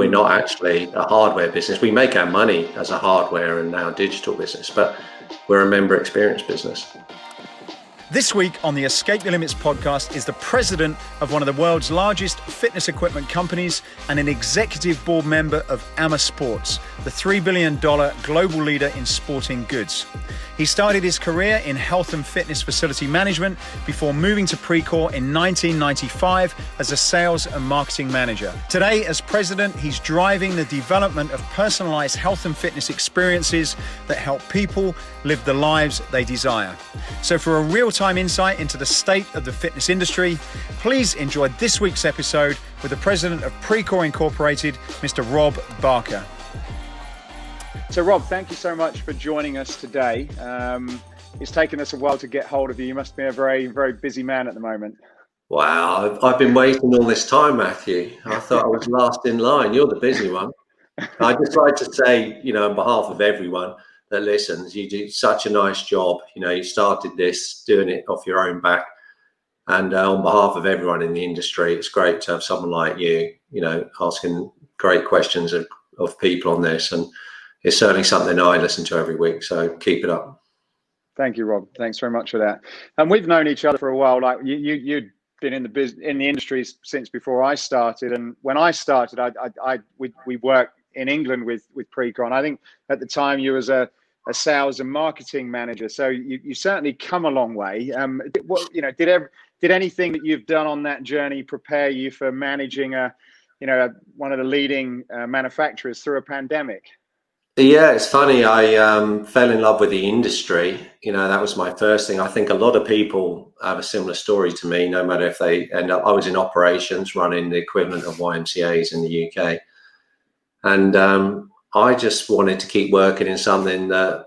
We're not actually a hardware business. We make our money as a hardware and now digital business, but we're a member experience business. This week on the Escape Your Limits podcast is the president of one of the world's largest fitness equipment companies and an executive board member of AMA Sports, the $3 billion global leader in sporting goods. He started his career in health and fitness facility management before moving to Precor in 1995 as a sales and marketing manager. Today, as president, he's driving the development of personalised health and fitness experiences that help people live the lives they desire. So for a real-time insight into the state of the fitness industry, please enjoy this week's episode with the president of Precor Incorporated, Mr. Rob Barker. So Rob, thank you so much for joining us today. It's taken us a while to get hold of you. You must be a very, very busy man at the moment. Wow, I've been waiting all this time, Matthew. I thought I was last in line. You're the busy one. I'd just like to say, on behalf of everyone that listens, you do such a nice job. You started this, doing it off your own back. And on behalf of everyone in the industry, it's great to have someone like you, asking great questions of people on this. And it's certainly something I listen to every week. So keep it up. Thank you, Rob. Thanks very much for that. And we've known each other for a while. Like you'd been in the industry since before I started. And when I started, we worked in England with Precor. And I think at the time you was a sales and marketing manager. So you certainly come a long way. Did anything that you've done on that journey prepare you for managing one of the leading manufacturers through a pandemic? Yeah, it's funny. I fell in love with the industry. That was my first thing. I think a lot of people have a similar story to me, no matter if they end up. I was in operations running the equivalent of YMCAs in the UK. And I just wanted to keep working in something that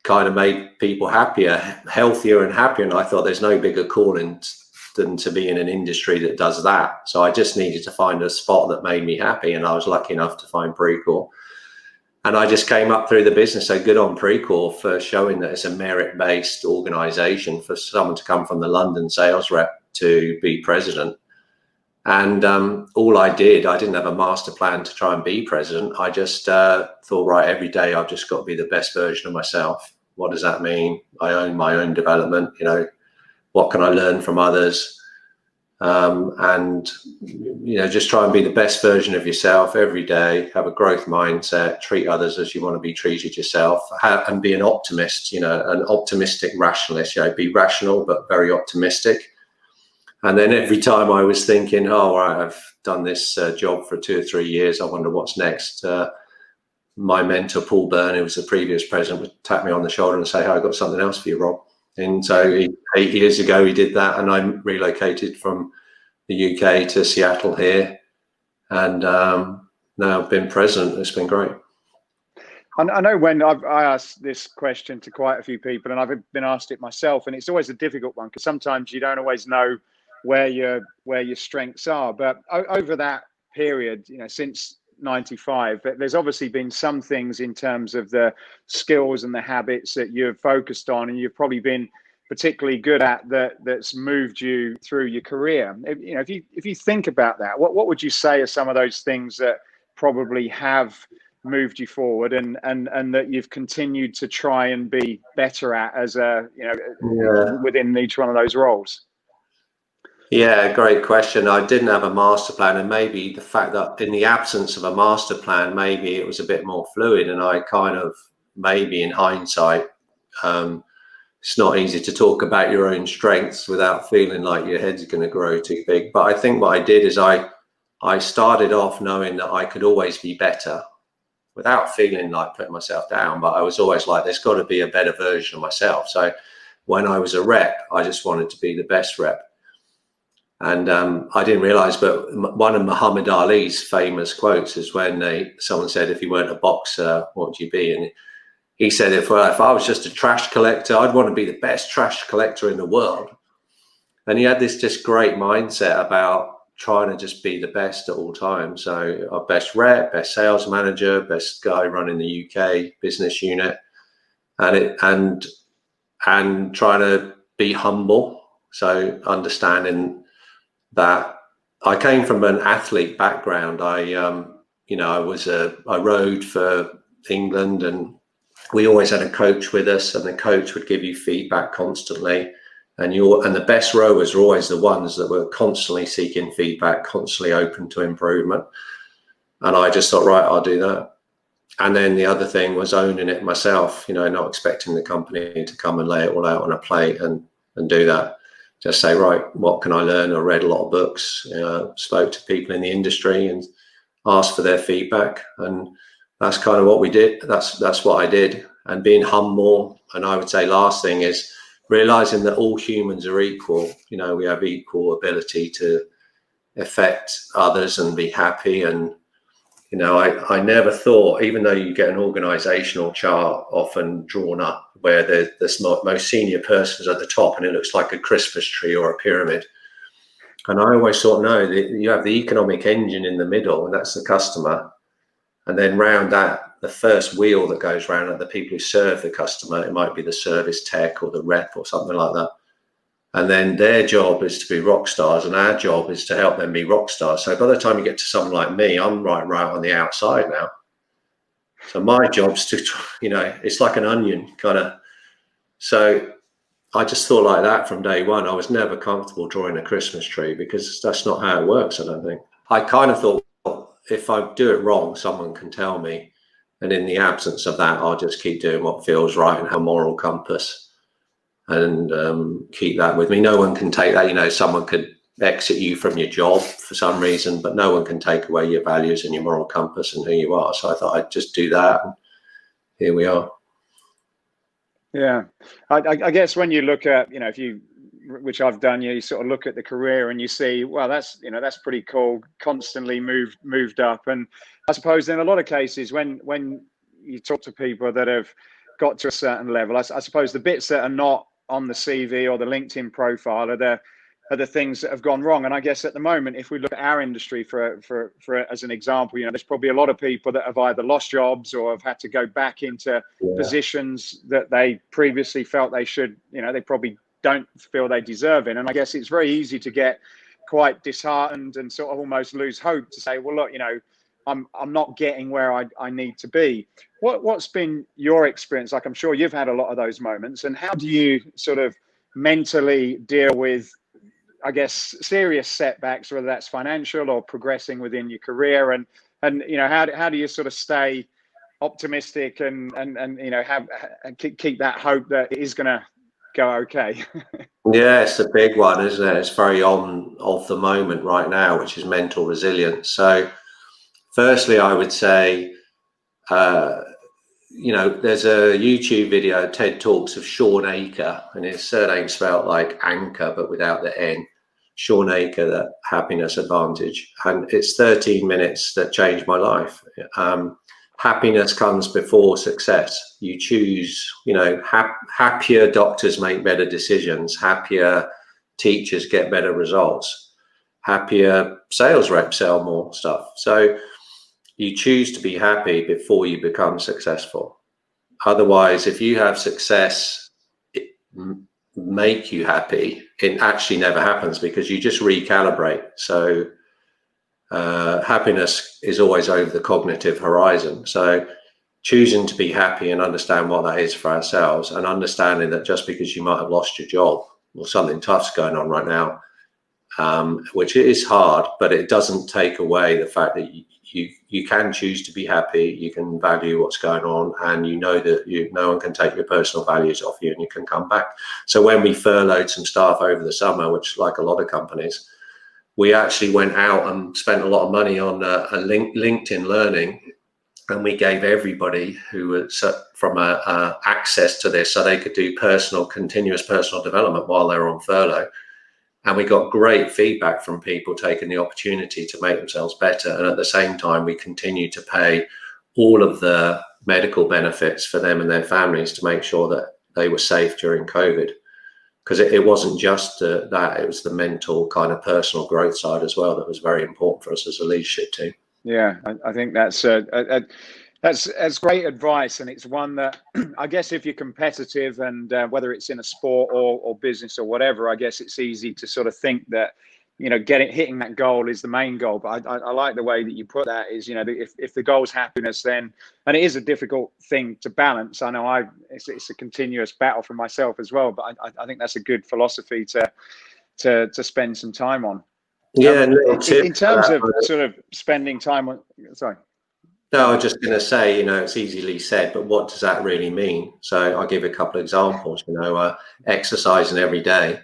kind of made people happier, healthier and happier. And I thought there's no bigger calling than to be in an industry that does that. So I just needed to find a spot that made me happy. And I was lucky enough to find Precor. And I just came up through the business. So good on Precor for showing that it's a merit-based organization for someone to come from the London sales rep to be president. And all I didn't have a master plan to try and be president. I just thought, right, every day I've just got to be the best version of myself. What does that mean? I own my own development. What can I learn from others? And just try and be the best version of yourself every day, have a growth mindset, treat others as you want to be treated yourself, and be an optimist, an optimistic rationalist, be rational, but very optimistic. And then every time I was thinking, oh, right, I've done this job for 2 or 3 years, I wonder what's next. My mentor, Paul Byrne, who was the previous president, would tap me on the shoulder and say, hey, I've got something else for you, Rob. And so 8 years ago, he did that, and I relocated from the UK to Seattle here, and now I've been president. It's been great. I know when I asked this question to quite a few people, and I've been asked it myself, and it's always a difficult one because sometimes you don't always know where your strengths are. But over that period, since 95, there's obviously been some things in terms of the skills and the habits that you've focused on, and you've probably been particularly good at that's moved you through your career. If you think about that, what would you say are some of those things that probably have moved you forward and that you've continued to try and be better at as within each one of those roles? Yeah, great question. I didn't have a master plan, and maybe the fact that in the absence of a master plan, maybe it was a bit more fluid, and I kind of, maybe in hindsight, it's not easy to talk about your own strengths without feeling like your head's going to grow too big. But I think what I did is I started off knowing that I could always be better without feeling like putting myself down. But I was always like, there's got to be a better version of myself. So when I was a rep, I just wanted to be the best rep. And I didn't realize, but one of Muhammad Ali's famous quotes is when someone said, if you weren't a boxer, what would you be? And he said, if I was just a trash collector, I'd want to be the best trash collector in the world. And he had this just great mindset about trying to just be the best at all times. So our best rep, best sales manager, best guy running the UK business unit, and trying to be humble. So understanding that I came from an athlete background. I rode for England, and we always had a coach with us, and the coach would give you feedback constantly. And the best rowers are always the ones that were constantly seeking feedback, constantly open to improvement. And I just thought, right, I'll do that. And then the other thing was owning it myself, not expecting the company to come and lay it all out on a plate and do that. Just say, right, what can I learn? I read a lot of books, spoke to people in the industry and asked for their feedback. And that's kind of what we did. That's what I did. And being humble. And I would say last thing is realizing that all humans are equal. We have equal ability to affect others and be happy. And I never thought, even though you get an organizational chart often drawn up where the most senior person's at the top and it looks like a Christmas tree or a pyramid. And I always thought, no, you have the economic engine in the middle, and that's the customer. And then round that, the first wheel that goes round are the people who serve the customer. It might be the service tech or the rep or something like that. And then their job is to be rock stars, and our job is to help them be rock stars. So by the time you get to someone like me, I'm right on the outside now. So my job's to, it's like an onion kind of. So I just thought like that from day one. I was never comfortable drawing a Christmas tree because that's not how it works, I don't think. I kind of thought, well, if I do it wrong, someone can tell me. And in the absence of that, I'll just keep doing what feels right and have a moral compass. And keep that with me. No one can take that. Someone could exit you from your job for some reason, but no one can take away your values and your moral compass and who you are. So I thought I'd just do that, and here we are. Yeah, I guess when you look at, which I've done, you sort of look at the career and you see, well, that's pretty cool. Constantly moved up, and I suppose in a lot of cases when you talk to people that have got to a certain level, I suppose the bits that are not on the CV or the LinkedIn profile are the things that have gone wrong. And I guess at the moment, if we look at our industry for as an example, there's probably a lot of people that have either lost jobs or have had to go back into positions that they previously felt they should, they probably don't feel they deserve it. And I guess it's very easy to get quite disheartened and sort of almost lose hope to say, well, look, I'm not getting where I need to be. What's been your experience? Like, I'm sure you've had a lot of those moments. And how do you sort of mentally deal with, I guess, serious setbacks, whether that's financial or progressing within your career? And how do you sort of stay optimistic and keep that hope that it is going to go okay? Yeah, it's a big one, isn't it? It's very on of the moment right now, which is mental resilience. So firstly, I would say, there's a YouTube video, TED Talks, of Sean Aker, and his surname spelled like anchor, but without the N. Sean Aker, that happiness advantage. And it's 13 minutes that changed my life. Happiness comes before success. You choose, happier doctors make better decisions. Happier teachers get better results. Happier sales reps sell more stuff. So you choose to be happy before you become successful. Otherwise, if you have success make you happy, it actually never happens because you just recalibrate. So happiness is always over the cognitive horizon. So choosing to be happy and understand what that is for ourselves, and understanding that just because you might have lost your job or something tough's going on right now, which is hard, but it doesn't take away the fact that you can choose to be happy, you can value what's going on, and that no one can take your personal values off you, and you can come back. So when we furloughed some staff over the summer, which like a lot of companies, we actually went out and spent a lot of money on a LinkedIn Learning, and we gave everybody who was from access to this so they could do continuous personal development while they were on furlough. And we got great feedback from people taking the opportunity to make themselves better. And at the same time, we continued to pay all of the medical benefits for them and their families to make sure that they were safe during COVID. Because it wasn't just that, it was the mental kind of personal growth side as well that was very important for us as a leadership team. Yeah, I think that's great advice, and it's one that I guess if you're competitive, and whether it's in a sport or business or whatever, I guess it's easy to sort of think that hitting that goal is the main goal. But I like the way that you put that is, if the goal is happiness, then, and it is a difficult thing to balance. I know it's a continuous battle for myself as well, but I think that's a good philosophy to spend some time on. Yeah, in terms of sort of spending time on, sorry. No, I was just going to say, it's easily said, but what does that really mean? So I'll give a couple of examples. Exercising every day,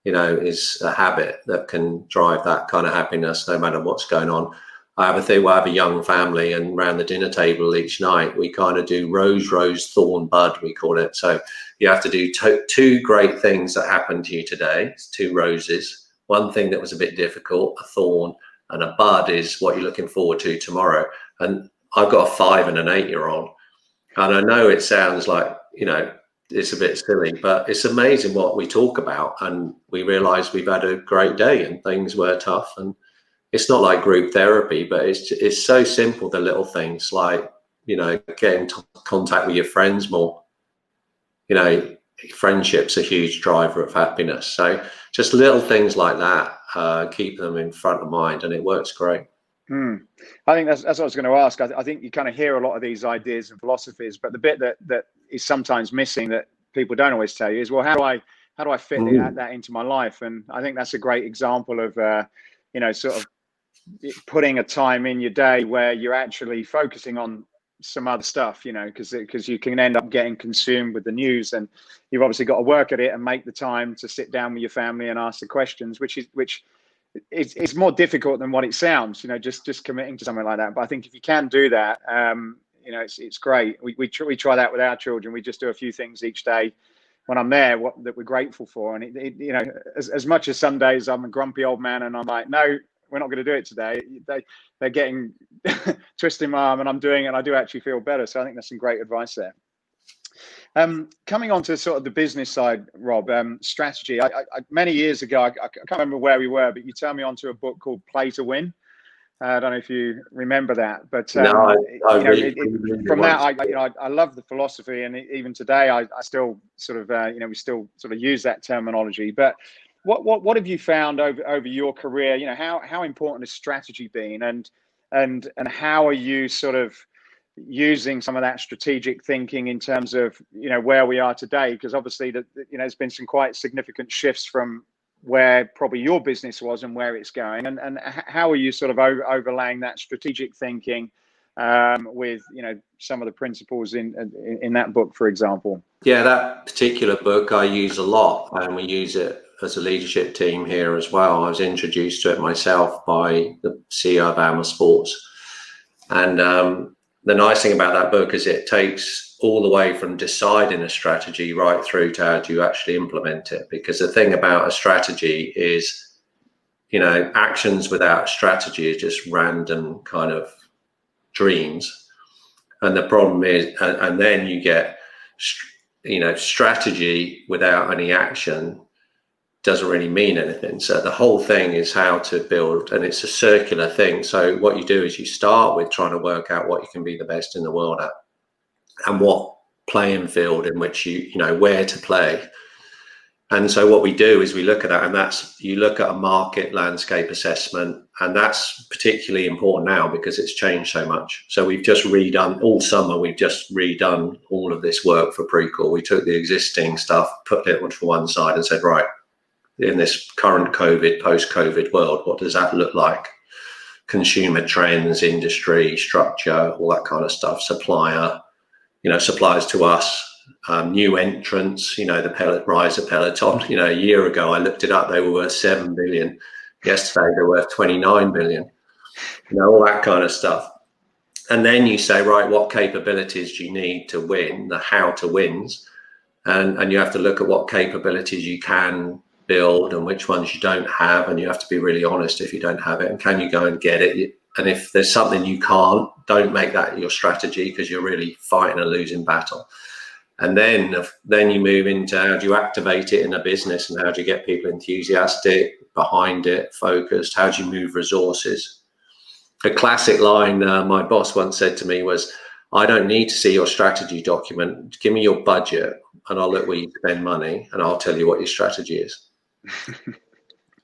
is a habit that can drive that kind of happiness no matter what's going on. I have a young family, and around the dinner table each night, we kind of do rose, thorn, bud, we call it. So you have to do two great things that happened to you today. It's two roses. One thing that was a bit difficult, a thorn, and a bud is what you're looking forward to tomorrow. And I've got a 5 and an 8-year-old. And I know it sounds like, it's a bit silly, but it's amazing what we talk about. And we realize we've had a great day and things were tough. And it's not like group therapy, but it's so simple, the little things like, getting in contact with your friends more. Friendship's a huge driver of happiness. So just little things like that, keep them in front of mind, and it works great. I think that's what I was going to ask. I think you kind of hear a lot of these ideas and philosophies, but the bit that is sometimes missing that people don't always tell you is, well, how do I fit that into my life? And I think that's a great example of sort of putting a time in your day where you're actually focusing on some other stuff, because you can end up getting consumed with the news, and you've obviously got to work at it and make the time to sit down with your family and ask the questions, which it's more difficult than what it sounds, just committing to something like that. But I think if you can do that, it's great. We try that with our children. We just do a few things each day when I'm there that we're grateful for. And as much as some days I'm a grumpy old man and I'm like, no, we're not going to do it today, they're getting twisting my arm and I'm doing it, and I do actually feel better. So I think that's some great advice there. Coming on to sort of the business side, Rob, strategy. I many years ago, I can't remember where we were, but you turned me on to a book called Play to Win. I don't know if you remember that, but from that, I love the philosophy, and even today, I still sort of, we still sort of use that terminology. But what have you found over your career? How important has strategy been, and how are you sort of using some of that strategic thinking in terms of where we are today? Because obviously there's been some quite significant shifts from where probably your business was and where it's going, and how are you sort of overlaying that strategic thinking with some of the principles in that book, for example? Yeah, that particular book I use a lot, and we use it as a leadership team here as well. I was introduced to it myself by the CEO of Ama Sports, and the nice thing about that book is it takes all the way from deciding a strategy right through to how do you actually implement it. Because the thing about a strategy is, actions without a strategy is just random kind of dreams. And the problem is, and then you get, strategy without any action doesn't really mean anything. So the whole thing is how to build, and it's a circular thing. So what you do is you start with trying to work out what you can be the best in the world at, and what playing field in which where to play. And so what we do is we look at that, and you look at a market landscape assessment, and that's particularly important now because it's changed so much. So we've just redone all summer. We've just redone all of this work for Precor. We took the existing stuff, put it to one side, and said, right, in this current post-COVID world, what does that look like? Consumer trends, industry, structure, all that kind of stuff, suppliers to us, new entrants, the rise of Peloton. A year ago, I looked it up, they were worth 7 billion. Yesterday, they're worth 29 billion, all that kind of stuff. And then you say, right, what capabilities do you need to win, the how to wins? And you have to look at what capabilities you can build and which ones you don't have, and you have to be really honest if you don't have it, and can you go and get it? And if there's something you can't, don't make that your strategy, because you're really fighting a losing battle. And then you move into how do you activate it in a business, and how do you get people enthusiastic behind it, focused? How do you move resources? A classic line my boss once said to me was, I don't need to see your strategy document. Give me your budget and I'll look where you spend money, and I'll tell you what your strategy is.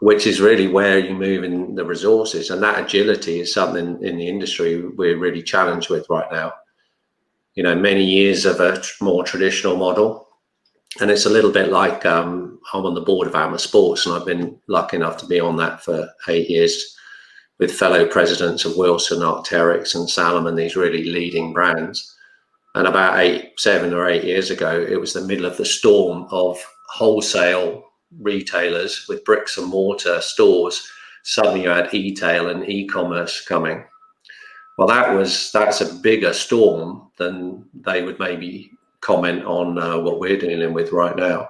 which is really where you move in the resources. And that agility is something in the industry we're really challenged with right now. You know, many years of a more traditional model. And it's a little bit like I'm on the board of AMA Sports, and I've been lucky enough to be on that for 8 years with fellow presidents of Wilson, Arc'teryx and Salomon, these really leading brands. And about 7 or 8 years ago, it was the middle of the storm of wholesale retailers with bricks and mortar stores. Suddenly you had e-tail and e-commerce coming. Well, that's a bigger storm than they would maybe comment on what we're dealing with right now.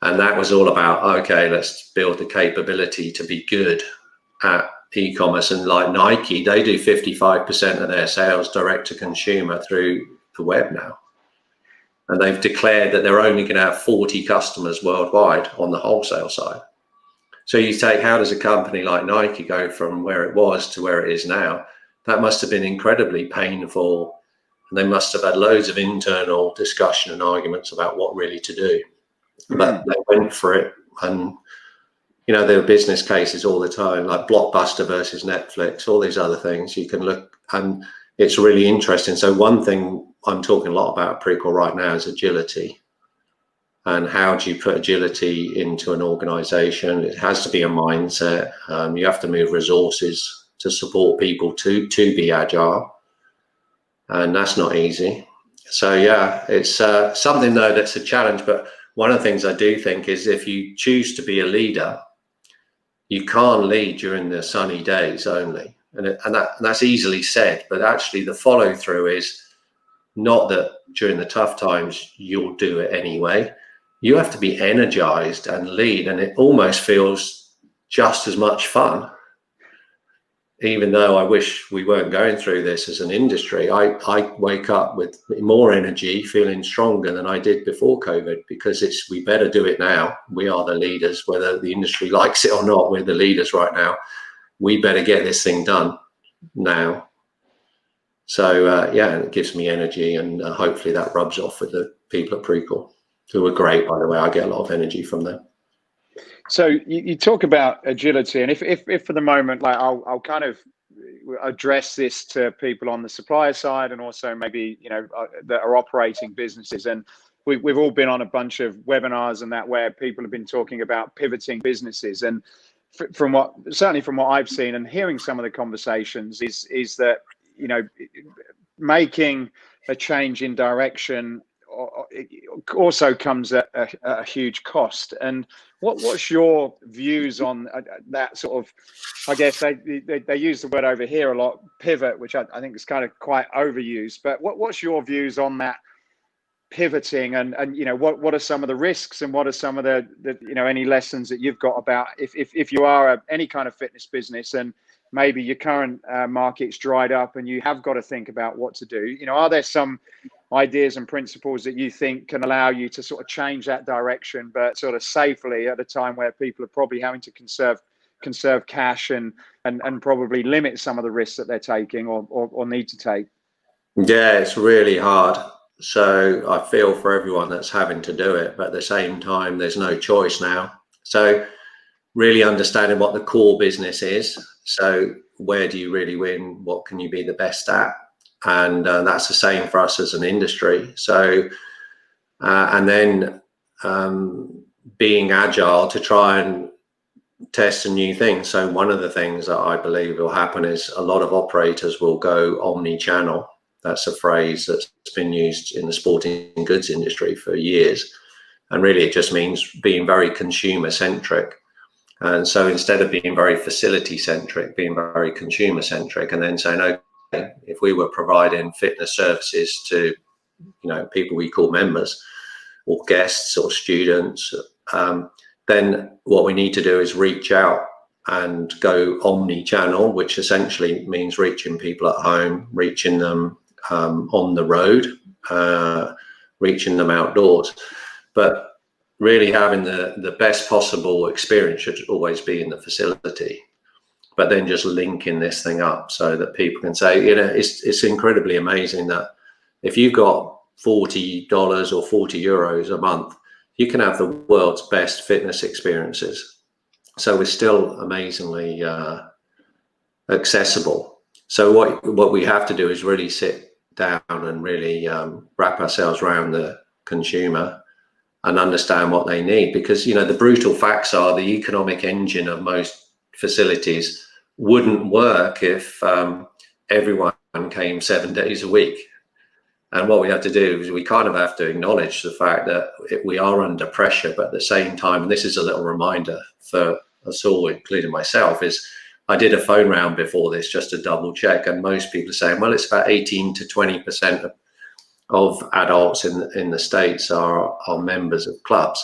And that was all about, okay, let's build the capability to be good at e-commerce. And like Nike, they do 55% of their sales direct to consumer through the web now. And they've declared that they're only going to have 40 customers worldwide on the wholesale side. So you take, how does a company like Nike go from where it was to where it is now? That must have been incredibly painful. And they must have had loads of internal discussion and arguments about what really to do. But they went for it. And, you know, there are business cases all the time, like Blockbuster versus Netflix, all these other things you can look, and it's really interesting. So one thing I'm talking a lot about at Precor right now is agility. And how do you put agility into an organization? It has to be a mindset. You have to move resources to support people to be agile. And that's not easy. So yeah, it's something though that's a challenge. But one of the things I do think is if you choose to be a leader, you can't lead during the sunny days only. And that's easily said, but actually the follow through is not that during the tough times you'll do it anyway. You have to be energized and lead, and it almost feels just as much fun. Even though I wish we weren't going through this as an industry, I wake up with more energy, feeling stronger than I did before COVID, because we better do it now. We are the leaders, whether the industry likes it or not. We're the leaders right now. We better get this thing done now. So yeah, it gives me energy, and hopefully that rubs off with the people at Precor, who are great, by the way. I get a lot of energy from them. So you talk about agility, and if for the moment, like I'll kind of address this to people on the supplier side, and also maybe, you know, that are operating businesses. And we've all been on a bunch of webinars and that where people have been talking about pivoting businesses. And from what I've seen and hearing some of the conversations is that, you know, making a change in direction also comes at a huge cost. And what's your views on that sort of, I guess they use the word over here a lot, pivot, which I think is kind of quite overused, but what's your views on that pivoting, and you know, what are some of the risks, and what are some of the you know, any lessons that you've got about if you are any kind of fitness business and maybe your current market's dried up and you have got to think about what to do? You know, are there some ideas and principles that you think can allow you to sort of change that direction, but sort of safely at a time where people are probably having to conserve cash and probably limit some of the risks that they're taking or need to take? Yeah, it's really hard. So I feel for everyone that's having to do it, but at the same time, there's no choice now. So really understanding what the core business is. So where do you really win? What can you be the best at? And that's the same for us as an industry. So, and then being agile to try and test a new thing. So one of the things that I believe will happen is a lot of operators will go omni-channel. That's a phrase that's been used in the sporting goods industry for years. And really it just means being very consumer-centric. And so instead of being very facility-centric, being very consumer-centric, and then saying, okay, if we were providing fitness services to, you know, people we call members or guests or students, then what we need to do is reach out and go omni-channel, which essentially means reaching people at home, reaching them on the road, reaching them outdoors. But really having the best possible experience should always be in the facility, but then just linking this thing up so that people can say, you know, it's incredibly amazing that if you've got $40 or €40 a month, you can have the world's best fitness experiences. So we're still amazingly accessible. So what we have to do is really sit down and really wrap ourselves around the consumer and understand what they need, because the brutal facts are the economic engine of most facilities wouldn't work if everyone came 7 days a week. And what we have to do is we kind of have to acknowledge the fact that we are under pressure, but at the same time, and this is a little reminder for us all, including myself, is I did a phone round before this just to double check, and most people are saying, well, it's about 18 to 20% of adults in the States are members of clubs.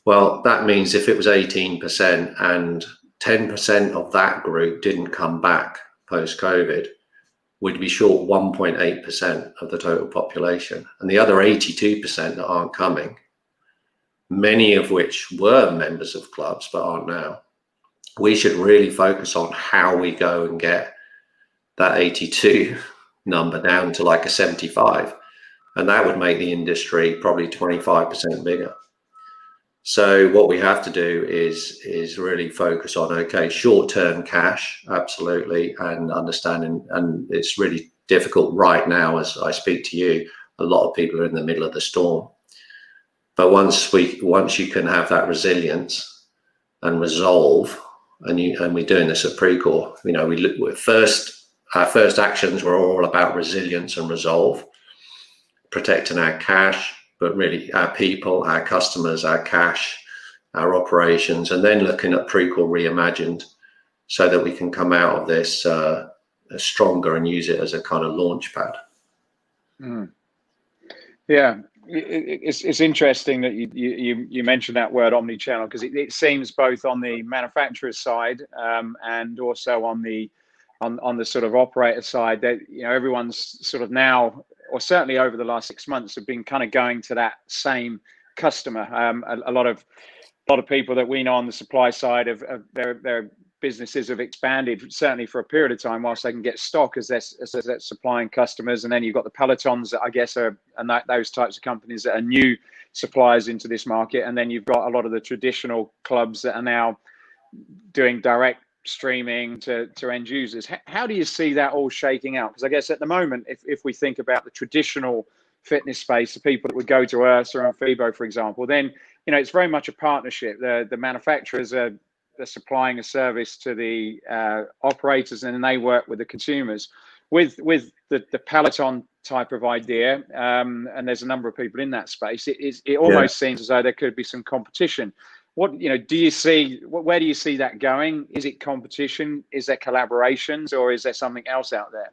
Well, that means if it was 18% and 10% of that group didn't come back post-COVID, we'd be short 1.8% of the total population. And the other 82% that aren't coming, many of which were members of clubs but aren't now, we should really focus on how we go and get that 82 number down to like a 75. And that would make the industry probably 25% bigger. So what we have to do is really focus on, okay, short-term cash, absolutely, and understanding, and it's really difficult right now as I speak to you. A lot of people are in the middle of the storm. But once you can have that resilience and resolve, and we're doing this at Precor, our first actions were all about resilience and resolve, protecting our cash, but really our people, our customers, our cash, our operations, and then looking at Precor reimagined so that we can come out of this stronger and use it as a kind of launch pad. Yeah, it's interesting that you mentioned that word omni-channel, because it seems both on the manufacturer's side and also on the sort of operator side that everyone's sort of now, or certainly over the last 6 months, have been kind of going to that same customer. A lot of people that we know on the supply side of their businesses have expanded, certainly for a period of time, whilst they can get stock as they're supplying customers. And then you've got the Pelotons that I guess are, and those types of companies that are new suppliers into this market. And then you've got a lot of the traditional clubs that are now doing direct streaming to end users. How do you see that all shaking out? Because I guess at the moment, if we think about the traditional fitness space, the people that would go to Ursa and FIBO, for example, then it's very much a partnership. The manufacturers are supplying a service to the operators, and then they work with the consumers. With the Peloton type of idea, and there's a number of people in that space, it almost seems as though there could be some competition. What do you see? Where do you see that going? Is it competition? Is there collaborations, or is there something else out there?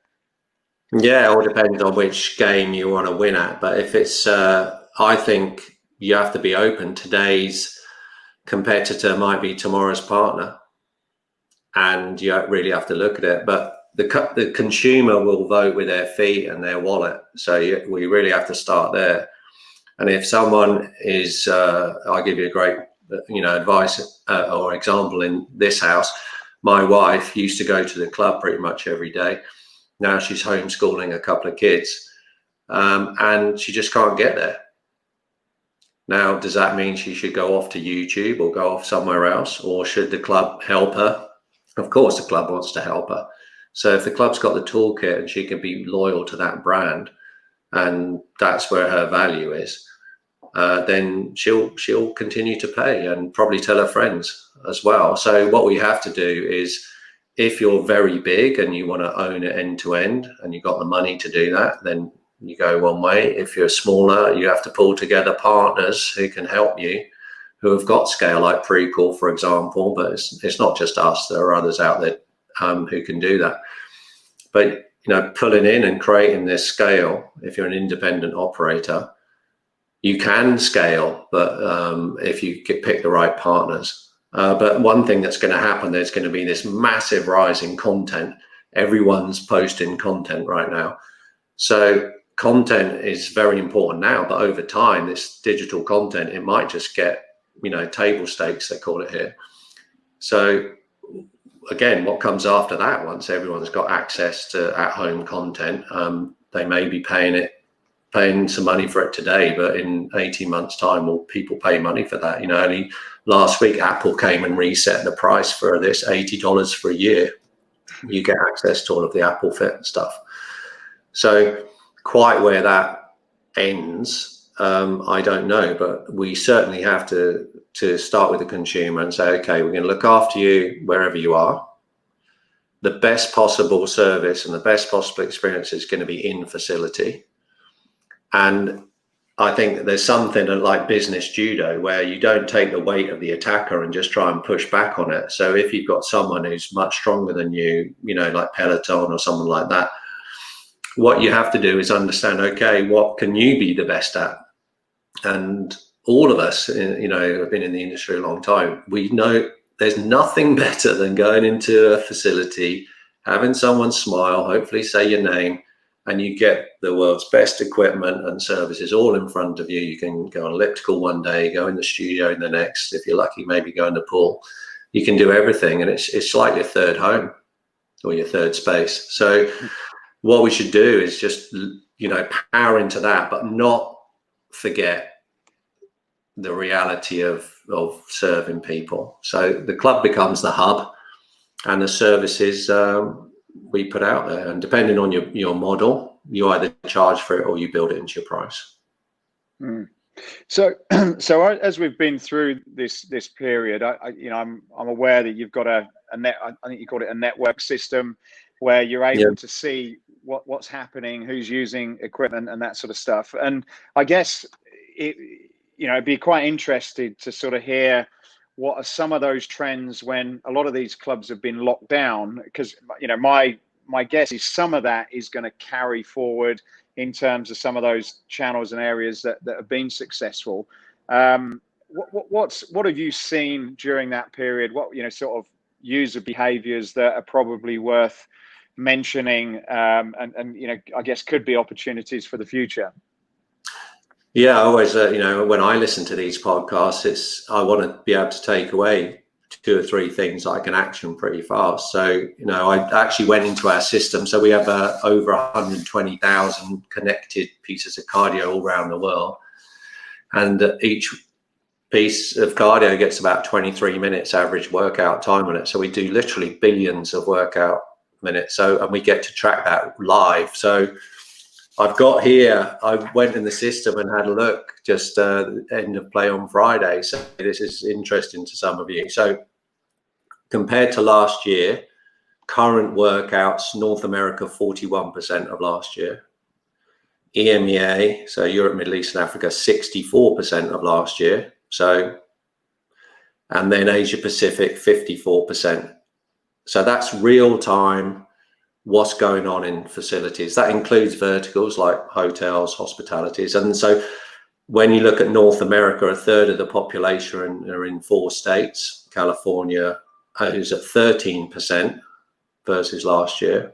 Yeah, it all depends on which game you want to win at. But if it's, I think you have to be open. Today's competitor might be tomorrow's partner, and you really have to look at it. But the consumer will vote with their feet and their wallet. So we really have to start there. And if someone is, I'll give you a great advice or example in this house. My wife used to go to the club pretty much every day. Now she's homeschooling a couple of kids, and she just can't get there. Now, does that mean she should go off to YouTube or go off somewhere else, or should the club help her? Of course, the club wants to help her. So if the club's got the toolkit and she can be loyal to that brand, and that's where her value is, then she'll continue to pay and probably tell her friends as well. So what we have to do is, if you're very big and you want to own it end to end and you've got the money to do that, then you go one way. If you're smaller, you have to pull together partners who can help you, who have got scale, like Precor, for example. But it's not just us. There are others out there who can do that. But pulling in and creating this scale, if you're an independent operator, you can scale, but if you pick the right partners. But one thing that's going to happen, there's going to be this massive rise in content. Everyone's posting content right now. So content is very important now, but over time, this digital content, it might just get, table stakes, they call it here. So again, what comes after that, once everyone's got access to at-home content, they may be paying paying some money for it today, but in 18 months time, will people pay money for that? You know, only last week, Apple came and reset the price for this $80 for a year. You get access to all of the Apple Fit stuff. So quite where that ends, I don't know, but we certainly have to start with the consumer and say, okay, we're going to look after you wherever you are. The best possible service and the best possible experience is going to be in facility. And I think that there's something like business judo where you don't take the weight of the attacker and just try and push back on it. So if you've got someone who's much stronger than you, you know, like Peloton or someone like that, what you have to do is understand, okay, what can you be the best at? And all of us, you know, have been in the industry a long time. We know there's nothing better than going into a facility, having someone smile, hopefully say your name, and you get the world's best equipment and services all in front of you. You can go on elliptical one day, go in the studio in the next. If you're lucky, maybe go in the pool. You can do everything, and it's like your third home or your third space. So what we should do is just, you know, power into that, but not forget the reality of serving people. So the club becomes the hub, and the services we put out there, and depending on your model, you either charge for it or you build it into your price. So as we've been through this period, I'm aware that you've got a net, I think you call it a network system, where you're able to see what's happening, who's using equipment and that sort of stuff. And I guess it'd be quite interested to sort of hear what are some of those trends when a lot of these clubs have been locked down, because, you know, my guess is some of that is going to carry forward in terms of some of those channels and areas that have been successful. What have you seen during that period? What, you know, sort of user behaviors that are probably worth mentioning, and you know, I guess could be opportunities for the future? Yeah, I always, you know, when I listen to these podcasts, I want to be able to take away 2 or 3 things that I can action pretty fast. So, you know, I actually went into our system. So we have over 120,000 connected pieces of cardio all around the world. And each piece of cardio gets about 23 minutes average workout time on it. So we do literally billions of workout minutes. So, and we get to track that live. So I've got here, I went in the system and had a look just end of play on Friday. So this is interesting to some of you. So compared to last year, current workouts, North America, 41% of last year. EMEA, so Europe, Middle East and Africa, 64% of last year. So, and then Asia Pacific, 54%. So that's real time. What's going on in facilities. That includes verticals like hotels, hospitalities. And so when you look at North America, 1/3 of the population are in 4 states. California is at 13% versus last year.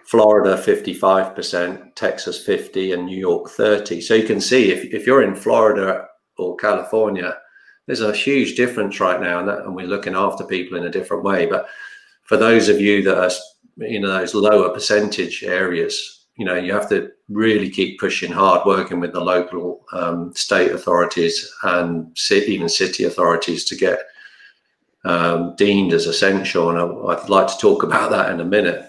Florida, 55%, Texas, 50%, and New York, 30%. So you can see if you're in Florida or California, there's a huge difference right now, and we're looking after people in a different way. But for those of you that are, you know, those lower percentage areas, you know, you have to really keep pushing hard, working with the local state authorities and even city authorities to get deemed as essential. And I'd like to talk about that in a minute.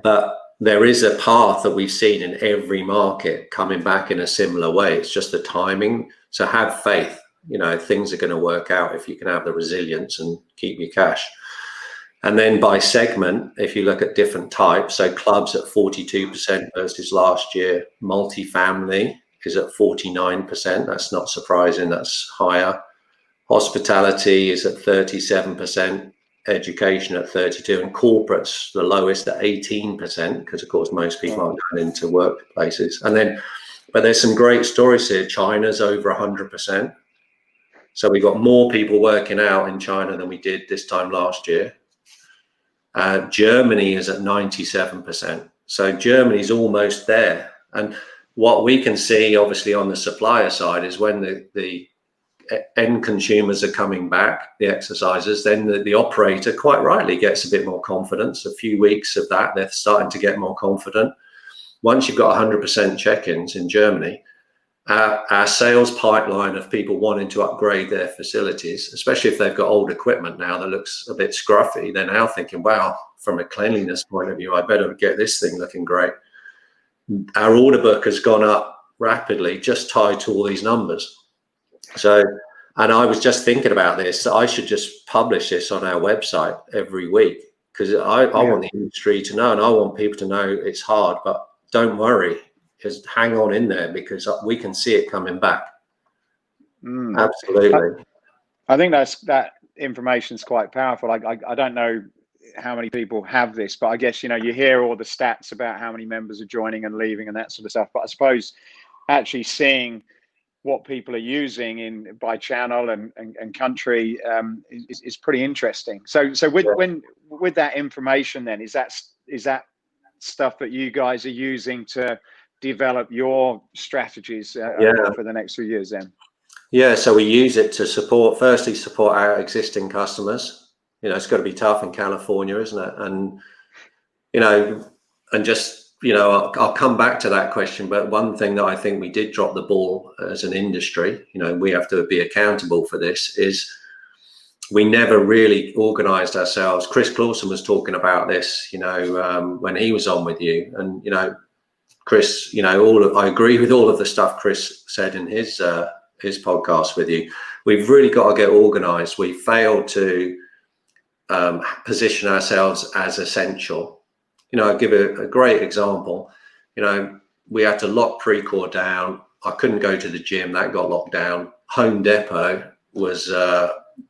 But there is a path that we've seen in every market coming back in a similar way. It's just the timing. So have faith, you know, things are going to work out if you can have the resilience and keep your cash. And then by segment, if you look at different types, so clubs at 42% versus last year, multifamily is at 49%. That's not surprising, that's higher. Hospitality is at 37%, education at 32%, and corporates the lowest at 18%, because of course most people aren't going into workplaces. And then, but there's some great stories here. China's over 100%. So we've got more people working out in China than we did this time last year. Germany is at 97%. So Germany's almost there. And what we can see, obviously, on the supplier side is when the end consumers are coming back, the exercisers, then the operator quite rightly gets a bit more confidence. A few weeks of that, they're starting to get more confident. once you've got 100% check-ins in Germany, our sales pipeline of people wanting to upgrade their facilities, especially if they've got old equipment now that looks a bit scruffy, they're now thinking, wow, from a cleanliness point of view, I better get this thing looking great. Our order book has gone up rapidly, just tied to all these numbers. So, and I was just thinking about this, so I should just publish this on our website every week, because I want the industry to know, and I want people to know it's hard, but don't worry. Just hang on in there, because we can see it coming back. Absolutely. I think that information is quite powerful. I don't know how many people have this, but I guess, you know, you hear all the stats about how many members are joining and leaving and that sort of stuff. But I suppose actually seeing what people are using by channel and country is pretty interesting. So with that information, then is that stuff that you guys are using to develop your strategies for the next few years then? Yeah, so we use it to support our existing customers. You know, it's got to be tough in California, isn't it? And, you know, and just, you know, I'll come back to that question, but one thing that I think we did drop the ball as an industry, you know, we have to be accountable for this, is we never really organized ourselves. Chris Clausen was talking about this, you know, when he was on with you, and, you know, Chris, you know, I agree with all of the stuff Chris said in his podcast with you. We've really got to get organized. We failed to position ourselves as essential. You know, I'll give a great example. You know, we had to lock Precor down. I couldn't go to the gym, that got locked down. Home Depot was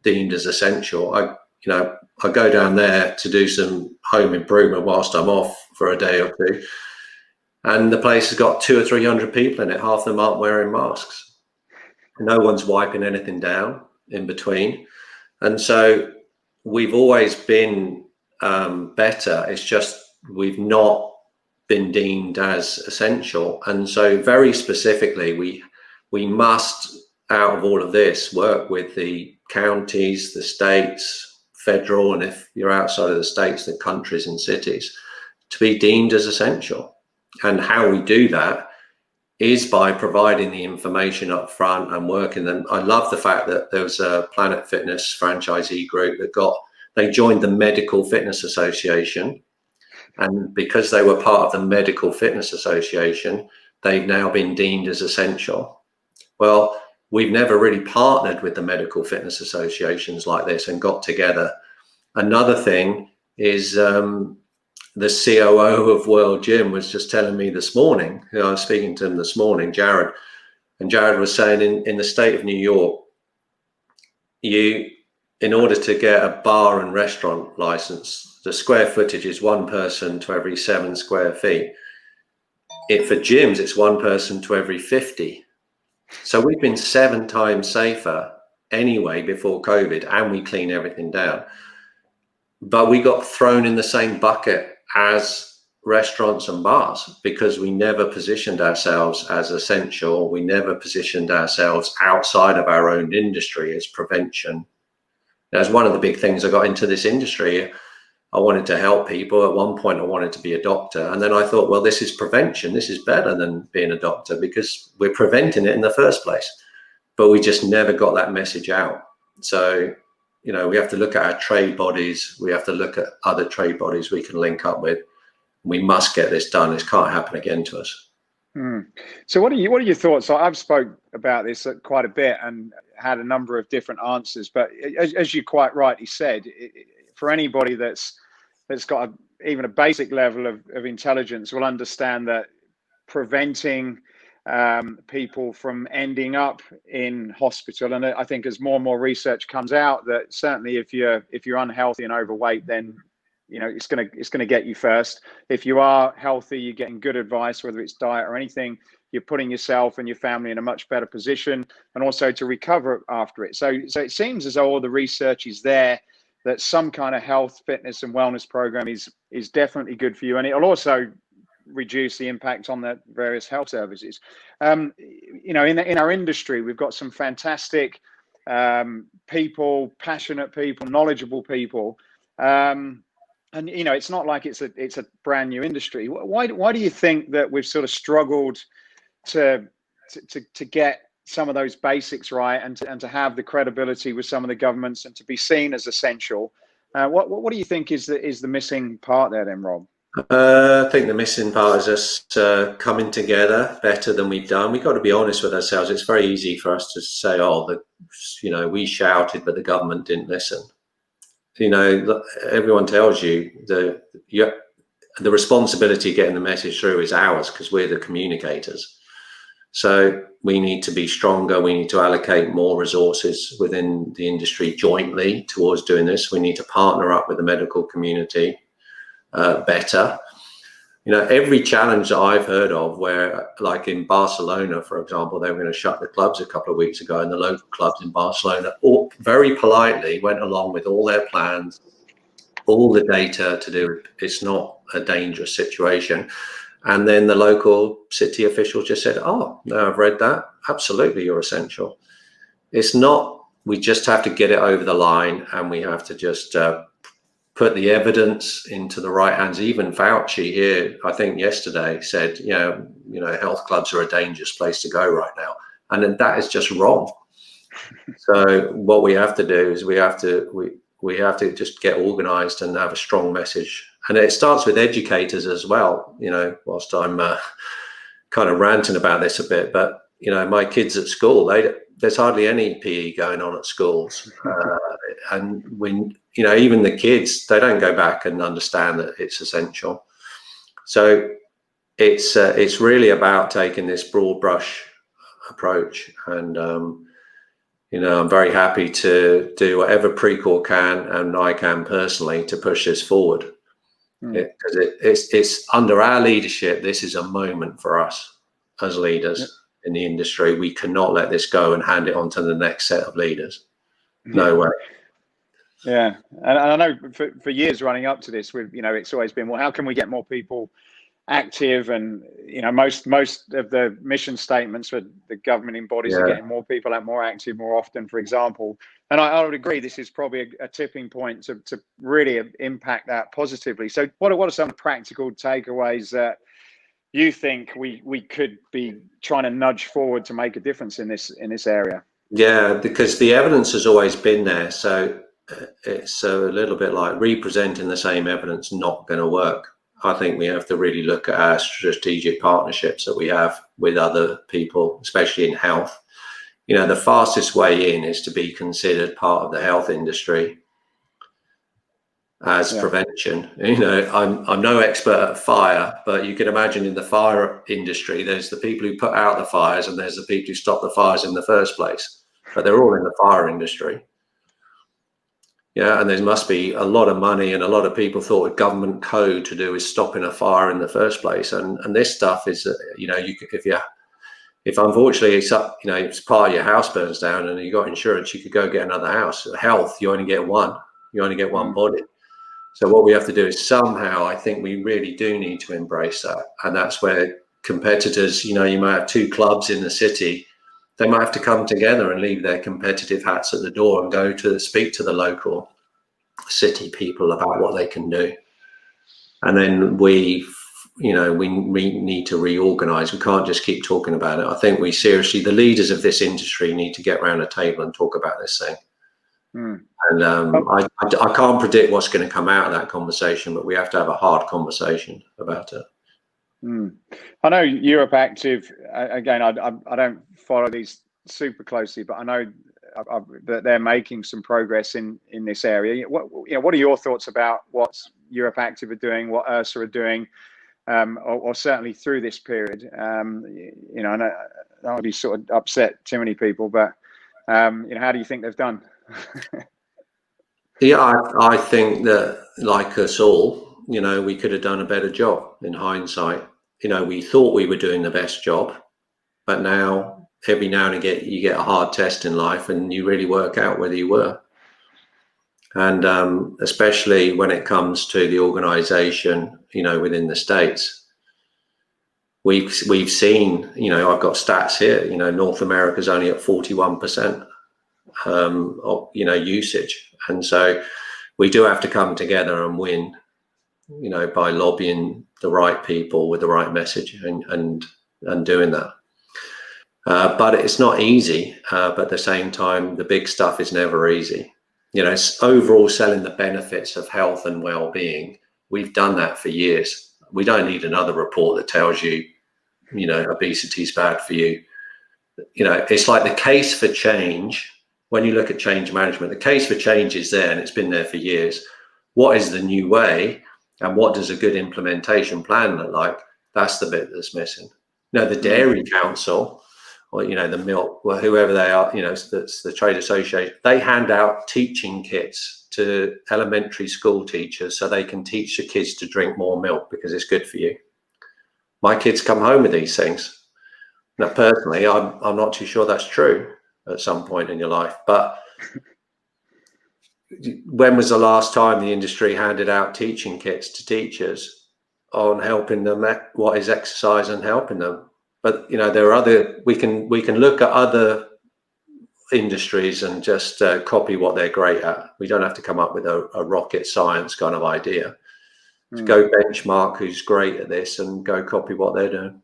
deemed as essential. I go down there to do some home improvement whilst I'm off for a day or two, and the place has got 200 or 300 people in it. Half of them aren't wearing masks. No one's wiping anything down in between. And so we've always been better. It's just we've not been deemed as essential. And so very specifically, we must, out of all of this, work with the counties, the states, federal, and if you're outside of the states, the countries and cities, to be deemed as essential. And how we do that is by providing the information up front and working them. I love the fact that there was a Planet Fitness franchisee group they joined the Medical Fitness Association. And because they were part of the Medical Fitness Association, they've now been deemed as essential. Well, we've never really partnered with the medical fitness associations like this and got together. Another thing is the COO of World Gym was just telling me this morning, I was speaking to him this morning, Jared, and Jared was saying in the state of New York, in order to get a bar and restaurant license, the square footage is 1 person to every 7 square feet. For gyms, it's 1 person to every 50. So we've been 7 times safer anyway before COVID, and we clean everything down. But we got thrown in the same bucket as restaurants and bars because we never positioned ourselves as essential. We never positioned ourselves outside of our own industry as prevention. That's one of the big things I got into this industry. I wanted to help people. At one point, I wanted to be a doctor. And then I thought, well, this is prevention. This is better than being a doctor because we're preventing it in the first place. But we just never got that message out. So, you know, we have to look at our trade bodies. We have to look at other trade bodies we can link up with. We must get this done. This can't happen again to us. So what are your thoughts? So I've spoke about this quite a bit and had a number of different answers. But as you quite rightly said, for anybody that's got even a basic level of intelligence will understand that preventing people from ending up in hospital, and I think as more and more research comes out, that certainly if you're unhealthy and overweight, then you know it's gonna get you first. If you are healthy, you're getting good advice, whether it's diet or anything, you're putting yourself and your family in a much better position, and also to recover after it. So it seems as though all the research is there that some kind of health, fitness, and wellness program is definitely good for you, and it'll also reduce the impact on the various health services. You know, in our industry, we've got some fantastic people, passionate people, knowledgeable people. And it's not like it's a brand new industry. Why do you think that we've sort of struggled to get some of those basics right, and to have the credibility with some of the governments, and to be seen as essential? What do you think is the missing part there, then, Rob? I think the missing part is us coming together better than we've done. We've got to be honest with ourselves. It's very easy for us to say, "Oh, we shouted, but the government didn't listen." Everyone tells you the responsibility of getting the message through is ours, because we're the communicators. So we need to be stronger. We need to allocate more resources within the industry jointly towards doing this. We need to partner up with the medical community better. Every challenge that I've heard of, where, like in Barcelona, for example, they were going to shut the clubs a couple of weeks ago, and the local clubs in Barcelona all very politely went along with all their plans, all the data to do. It's not a dangerous situation. And then the local city officials just said, "Oh, no, I've read that. Absolutely, you're essential." It's not. We just have to get it over the line, and we have to just put the evidence into the right hands. Even Fauci here, I think yesterday, said, health clubs are a dangerous place to go right now. And then that is just wrong. So what we have to do is we have to just get organized and have a strong message. And it starts with educators as well. Whilst I'm kind of ranting about this a bit, but my kids at school, there's hardly any PE going on at schools. And when, even the kids, they don't go back and understand that it's essential. So it's really about taking this broad brush approach. And, I'm very happy to do whatever Precor can, and I can personally, to push this forward. Because it's under our leadership, this is a moment for us as leaders in the industry. We cannot let this go and hand it on to the next set of leaders. No way. Yeah, and I know for years running up to this, it's always been, well, how can we get more people active? And most of the mission statements for the governing bodies are getting more people out, more active, more often, for example. And I would agree, this is probably a tipping point to really impact that positively. So what are some practical takeaways that you think we could be trying to nudge forward to make a difference in this area? Yeah, because the evidence has always been there. So it's a little bit like representing the same evidence not going to work. I think we have to really look at our strategic partnerships that we have with other people, especially in health. The fastest way in is to be considered part of the health industry as prevention. I'm no expert at fire, but you can imagine in the fire industry, there's the people who put out the fires, and there's the people who stop the fires in the first place. But they're all in the fire industry. Yeah, and there must be a lot of money, and a lot of people thought a government code to do is stopping a fire in the first place. And this stuff is, if unfortunately it's part of your house burns down and you got insurance, you could go get another house. Health, you only get one. You only get one body. So what we have to do is somehow, I think we really do need to embrace that. And that's where competitors, you might have two clubs in the city. They might have to come together and leave their competitive hats at the door and go to speak to the local city people about what they can do. And then we need to reorganize. We can't just keep talking about it. I think the leaders of this industry need to get around a table and talk about this thing. And I can't predict what's going to come out of that conversation, but we have to have a hard conversation about it. I know Europe Active, again, I don't follow these super closely, but I know that they're making some progress in this area. What are your thoughts about what Europe Active are doing, what URSA are doing, or certainly through this period? I know that would be sort of upset too many people, but how do you think they've done? Yeah, I think that, like us all, we could have done a better job in hindsight. We thought we were doing the best job, but now every now and again you get a hard test in life and you really work out whether you were. And especially when it comes to the organization, within the States, we've seen, I've got stats here, North America's only at 41% of, usage. And so we do have to come together and win by lobbying the right people with the right message and doing that. But it's not easy. But at the same time, the big stuff is never easy. It's overall selling the benefits of health and well-being. We've done that for years. We don't need another report that tells you, obesity is bad for you. It's like the case for change. When you look at change management, the case for change is there, and it's been there for years. What is the new way, and what does a good implementation plan look like? That's the bit that's missing. The Dairy Council, or the milk, or whoever they are, that's the trade association. They hand out teaching kits to elementary school teachers so they can teach the kids to drink more milk because it's good for you. My kids come home with these things. Now, personally, I'm not too sure that's true at some point in your life. But when was the last time the industry handed out teaching kits to teachers on helping them what is exercise and helping them? But there are other. We can look at other industries and just copy what they're great at. We don't have to come up with a rocket science kind of idea. Go benchmark who's great at this and go copy what they're doing.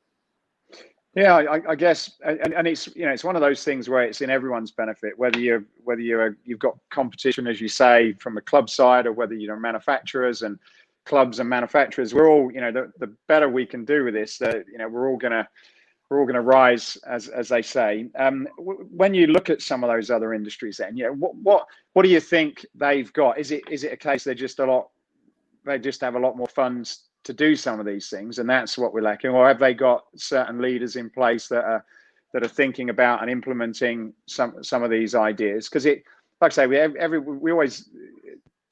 Yeah, I guess, and it's one of those things where it's in everyone's benefit, whether you've got competition, as you say, from the club side, or whether manufacturers and clubs and manufacturers. We're all, the better we can do with this, we're all gonna rise, as they say. When you look at some of those other industries, then what do you think they've got? Is it a case they just have a lot more funds to do some of these things, and that's what we're lacking? Or have they got certain leaders in place that are thinking about and implementing some of these ideas? Because like I say, we always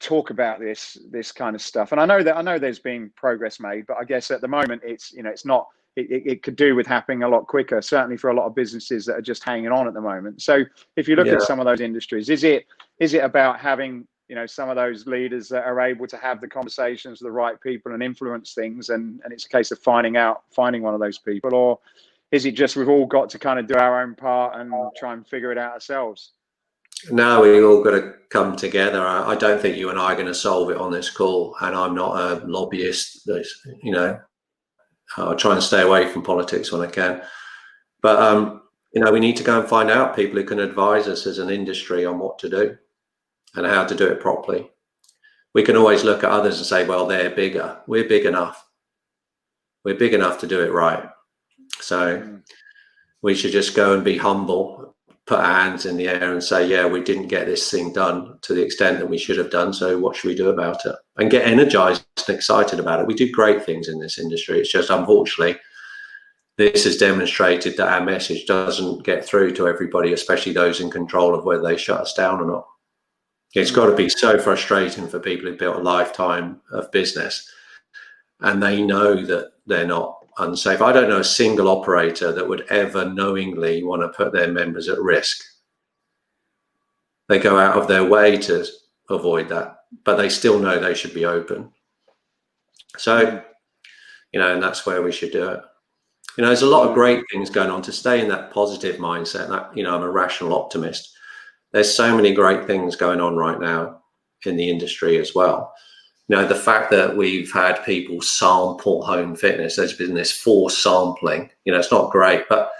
talk about this kind of stuff, and I know there's been progress made, but I guess at the moment it's not. It could do with happening a lot quicker, certainly for a lot of businesses that are just hanging on at the moment. So if you look at some of those industries, is it about having some of those leaders that are able to have the conversations with the right people and influence things, and it's a case of finding one of those people? Or is it just we've all got to kind of do our own part and try and figure it out ourselves? No, we all got to come together. I don't think you and I are going to solve it on this call, and I'm not a lobbyist. I'll try and stay away from politics when I can. But we need to go and find out people who can advise us as an industry on what to do and how to do it properly. We can always look at others and say, well, they're bigger. We're big enough. We're big enough to do it right. So we should just go and be humble, put our hands in the air and say, yeah, we didn't get this thing done to the extent that we should have done. So what should we do about it? And get energized and excited about it. We do great things in this industry. It's just, unfortunately, this has demonstrated that our message doesn't get through to everybody, especially those in control of whether they shut us down or not. It's got to be so frustrating for people who've built a lifetime of business and they know that they're not unsafe. I don't know a single operator that would ever knowingly want to put their members at risk. They go out of their way to avoid that, but they still know they should be open. So, and that's where we should do it. There's a lot of great things going on. To stay in that positive mindset, that, I'm a rational optimist. There's so many great things going on right now in the industry as well. The fact that we've had people sample home fitness, there's been this forced sampling, it's not great. But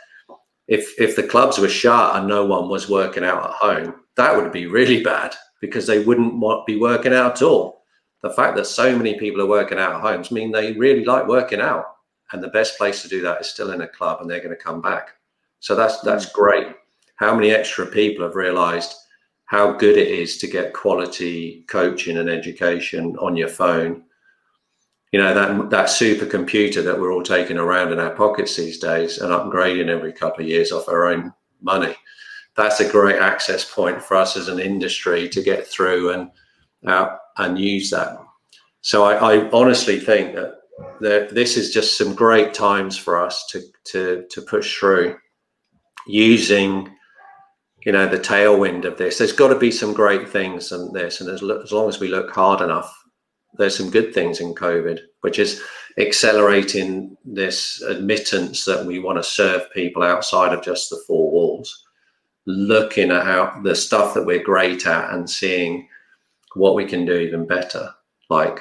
if the clubs were shut and no one was working out at home, that would be really bad because they wouldn't be working out at all. The fact that so many people are working out at homes mean they really like working out. And the best place to do that is still in a club, and they're going to come back. So that's great. How many extra people have realized how good it is to get quality coaching and education on your phone? That supercomputer that we're all taking around in our pockets these days and upgrading every couple of years off our own money. That's a great access point for us as an industry to get through and use that. So I honestly think that this is just some great times for us to push through using the tailwind of this. There's got to be some great things in this, and as long as we look hard enough, there's some good things in COVID, which is accelerating this admittance that we want to serve people outside of just the four walls, looking at how the stuff that we're great at and seeing what we can do even better. like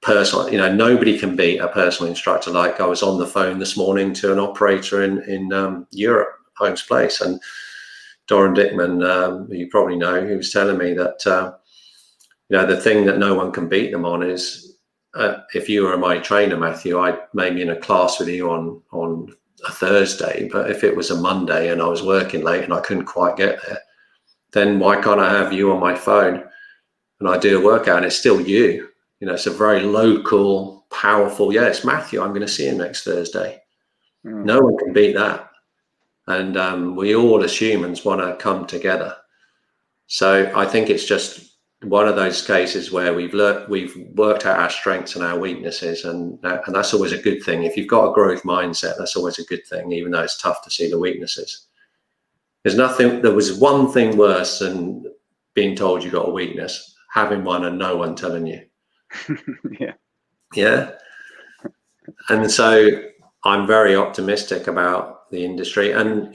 personal, nobody can beat a personal instructor. Like I was on the phone this morning to an operator in Europe, Holmes Place, and Doran Dickman, who you probably know, he was telling me that the thing that no one can beat them on is if you were my trainer, Matthew, I'd maybe in a class with you on a Thursday, but if it was a Monday and I was working late and I couldn't quite get there, then why can't I have you on my phone and I do a workout and it's still you? It's a very local, powerful, it's Matthew, I'm going to see him next Thursday. No one can beat that. And we all as humans want to come together. So I think it's just one of those cases where we've worked out our strengths and our weaknesses, and that's always a good thing. If you've got a growth mindset, that's always a good thing, even though it's tough to see the weaknesses. There was one thing worse than being told you got a weakness, having one and no one telling you. Yeah. And so I'm very optimistic about the industry, and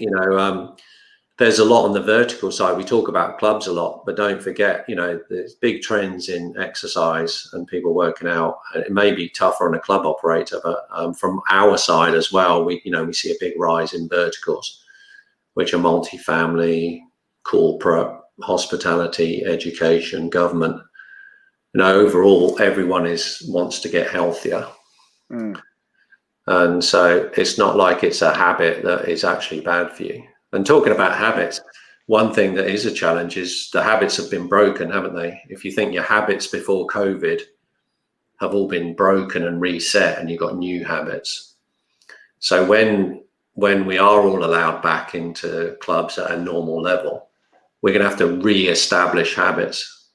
there's a lot on the vertical side. We talk about clubs a lot, but don't forget, there's big trends in exercise and people working out. It may be tougher on a club operator, but from our side as well, we see a big rise in verticals, which are multifamily, corporate, hospitality, education, government. Overall, everyone wants to get healthier. And so it's not like it's a habit that is actually bad for you. And talking about habits, one thing that is a challenge is the habits have been broken, haven't they? If you think your habits before COVID have all been broken and reset and you've got new habits. So when we are all allowed back into clubs at a normal level, we're going to have to re-establish habits.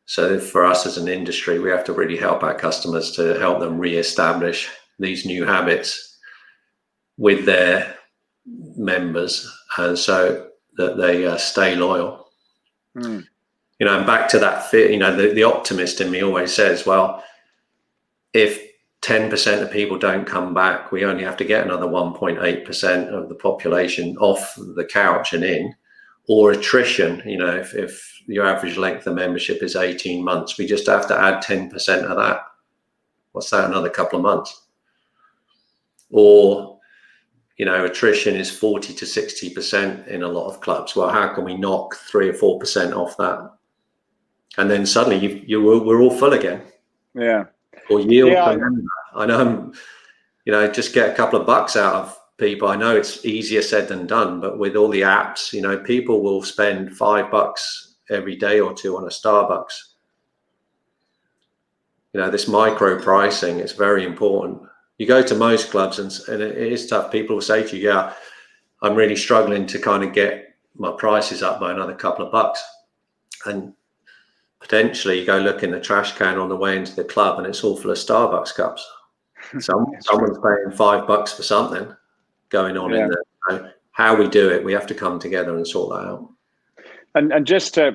So for us as an industry, we have to really help our customers to help them re-establish these new habits with their members, and so that they stay loyal. And back to that fit, the optimist in me always says, well, if 10% of people don't come back, we only have to get another 1.8% of the population off the couch and in, or attrition. If your average length of membership is 18 months, we just have to add 10% of that. What's that? Another couple of months. Or attrition is 40 to 60% in a lot of clubs. Well, how can we knock 3 or 4% off that? And then suddenly we're all full again. Yeah. Or yield per member. I know, just get a couple of bucks out of people. I know it's easier said than done, but with all the apps, people will spend $5 every day or two on a Starbucks. This micro pricing is very important. You go to most clubs and it is tough. People will say to you, yeah, I'm really struggling to kind of get my prices up by another couple of bucks. And potentially you go look in the trash can on the way into the club and it's all full of Starbucks cups. Someone's paying $5 for something going on in there. So how we do it, we have to come together and sort that out. And just to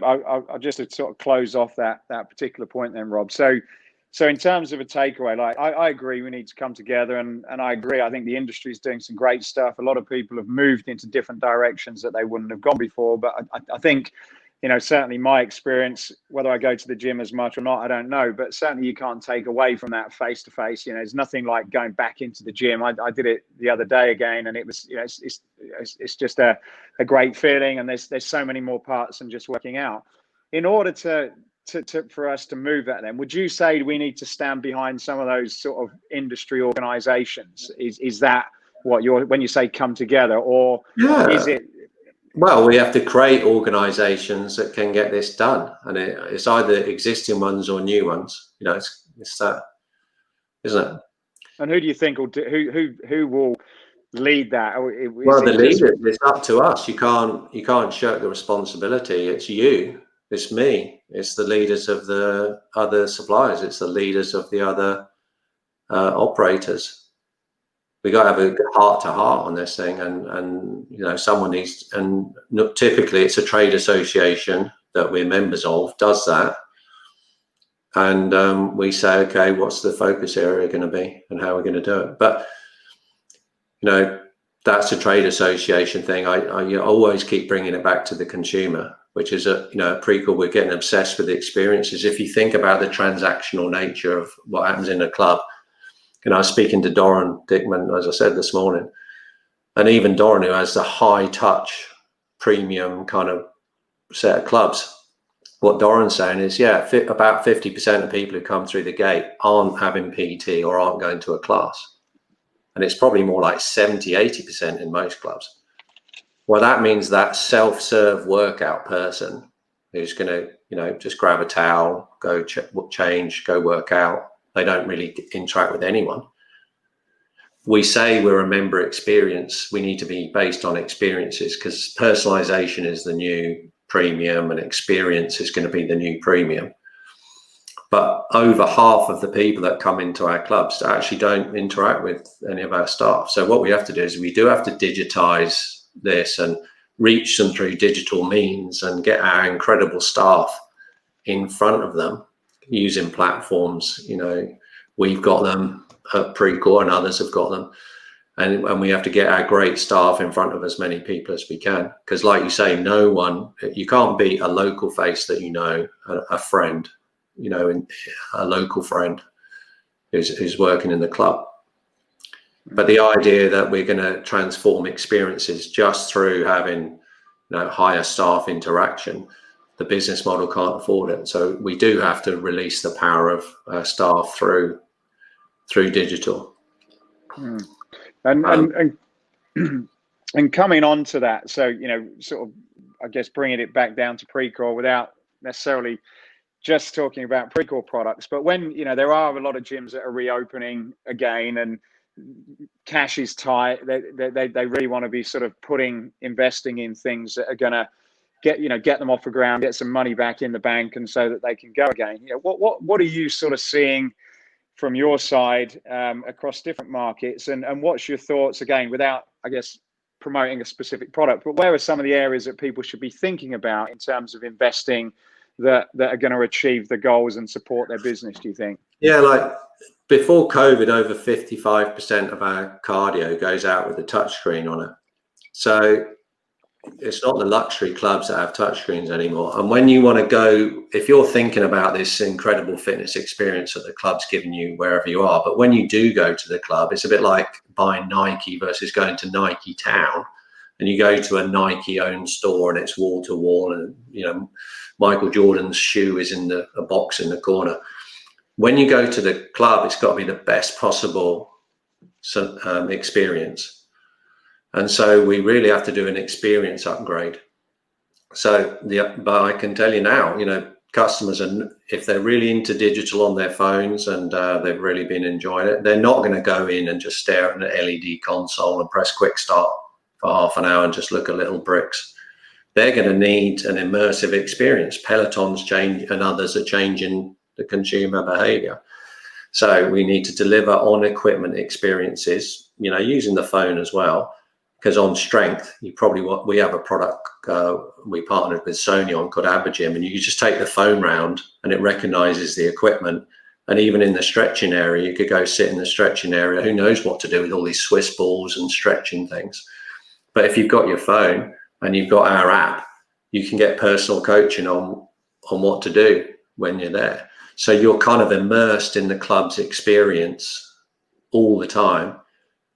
sort of close off that particular point then, Rob. So in terms of a takeaway, like I agree we need to come together, and I agree. I think the industry is doing some great stuff. A lot of people have moved into different directions that they wouldn't have gone before. But I think, certainly my experience, whether I go to the gym as much or not, I don't know. But certainly you can't take away from that face to face. There's nothing like going back into the gym. I did it the other day again, and it was, it's just a great feeling. And there's so many more parts than just working out. In order for us to move that, then would you say we need to stand behind some of those sort of industry organizations? Is that what when you say come together, or is it? Well, we have to create organizations that can get this done, and it's either existing ones or new ones. It's that, isn't it? And who do you think who will lead that? Well, the leaders, it's up to us. You can't shirk the responsibility. It's you. It's me. It's the leaders of the other suppliers. It's the leaders of the other operators. We got to have a heart to heart on this thing, and someone needs. And typically, it's a trade association that we're members of does that, and we say, okay, what's the focus area going to be, and how are we going to do it? But that's a trade association thing. I always keep bringing it back to the consumer, which is at Precor, we're getting obsessed with the experiences. If you think about the transactional nature of what happens in a club, I was speaking to Doran Dickman, as I said this morning, and even Doran, who has the high touch premium kind of set of clubs, what Doran's saying is, about 50% of people who come through the gate aren't having PT or aren't going to a class. And it's probably more like 70-80% in most clubs. Well, that means that self-serve workout person who's going to, just grab a towel, go change, go work out. They don't really interact with anyone. We say we're a member experience. We need to be based on experiences, because personalization is the new premium and experience is going to be the new premium. But over half of the people that come into our clubs actually don't interact with any of our staff. So what we have to do is we do have to digitize this and reach them through digital means and get our incredible staff in front of them using platforms. We've got them at Precor and others have got them. And we have to get our great staff in front of as many people as we can. Because like you say, you can't beat a local face that a friend, a local friend who's working in the club. But the idea that we're going to transform experiences just through having higher staff interaction, the business model can't afford it. So we do have to release the power of staff through digital. And coming on to that, so sort of, I guess, bringing it back down to Precor without necessarily just talking about Precor products, but when there are a lot of gyms that are reopening again and cash is tight, they really want to be sort of investing in things that are going to get them off the ground, get some money back in the bank, and so that they can go again. What are you sort of seeing from your side across different markets, and what's your thoughts, again, without, I guess, promoting a specific product, but where are some of the areas that people should be thinking about in terms of investing that are going to achieve the goals and support their business, do you think? Yeah, like before COVID, over 55% of our cardio goes out with a touchscreen on it. So it's not the luxury clubs that have touchscreens anymore. And when you want to go, if you're thinking about this incredible fitness experience that the club's giving you wherever you are, but when you do go to the club, it's a bit like buying Nike versus going to Nike Town. And you go to a Nike owned store and it's wall to wall, and Michael Jordan's shoe is in a box in the corner. When you go to the club, it's got to be the best possible experience. And so we really have to do an experience upgrade. But I can tell you now, customers, and if they're really into digital on their phones and they've really been enjoying it, they're not going to go in and just stare at an LED console and press quick start for half an hour and just look at little bricks. They're going to need an immersive experience. Peloton's change and others are changing the consumer behavior. So we need to deliver on equipment experiences, using the phone as well. Because on strength, we have a product we partnered with Sony on called Abogym, and you just take the phone round and it recognizes the equipment. And even in the stretching area, you could go sit in the stretching area. Who knows what to do with all these Swiss balls and stretching things? But if you've got your phone and you've got our app, you can get personal coaching on what to do when you're there. So you're kind of immersed in the club's experience all the time.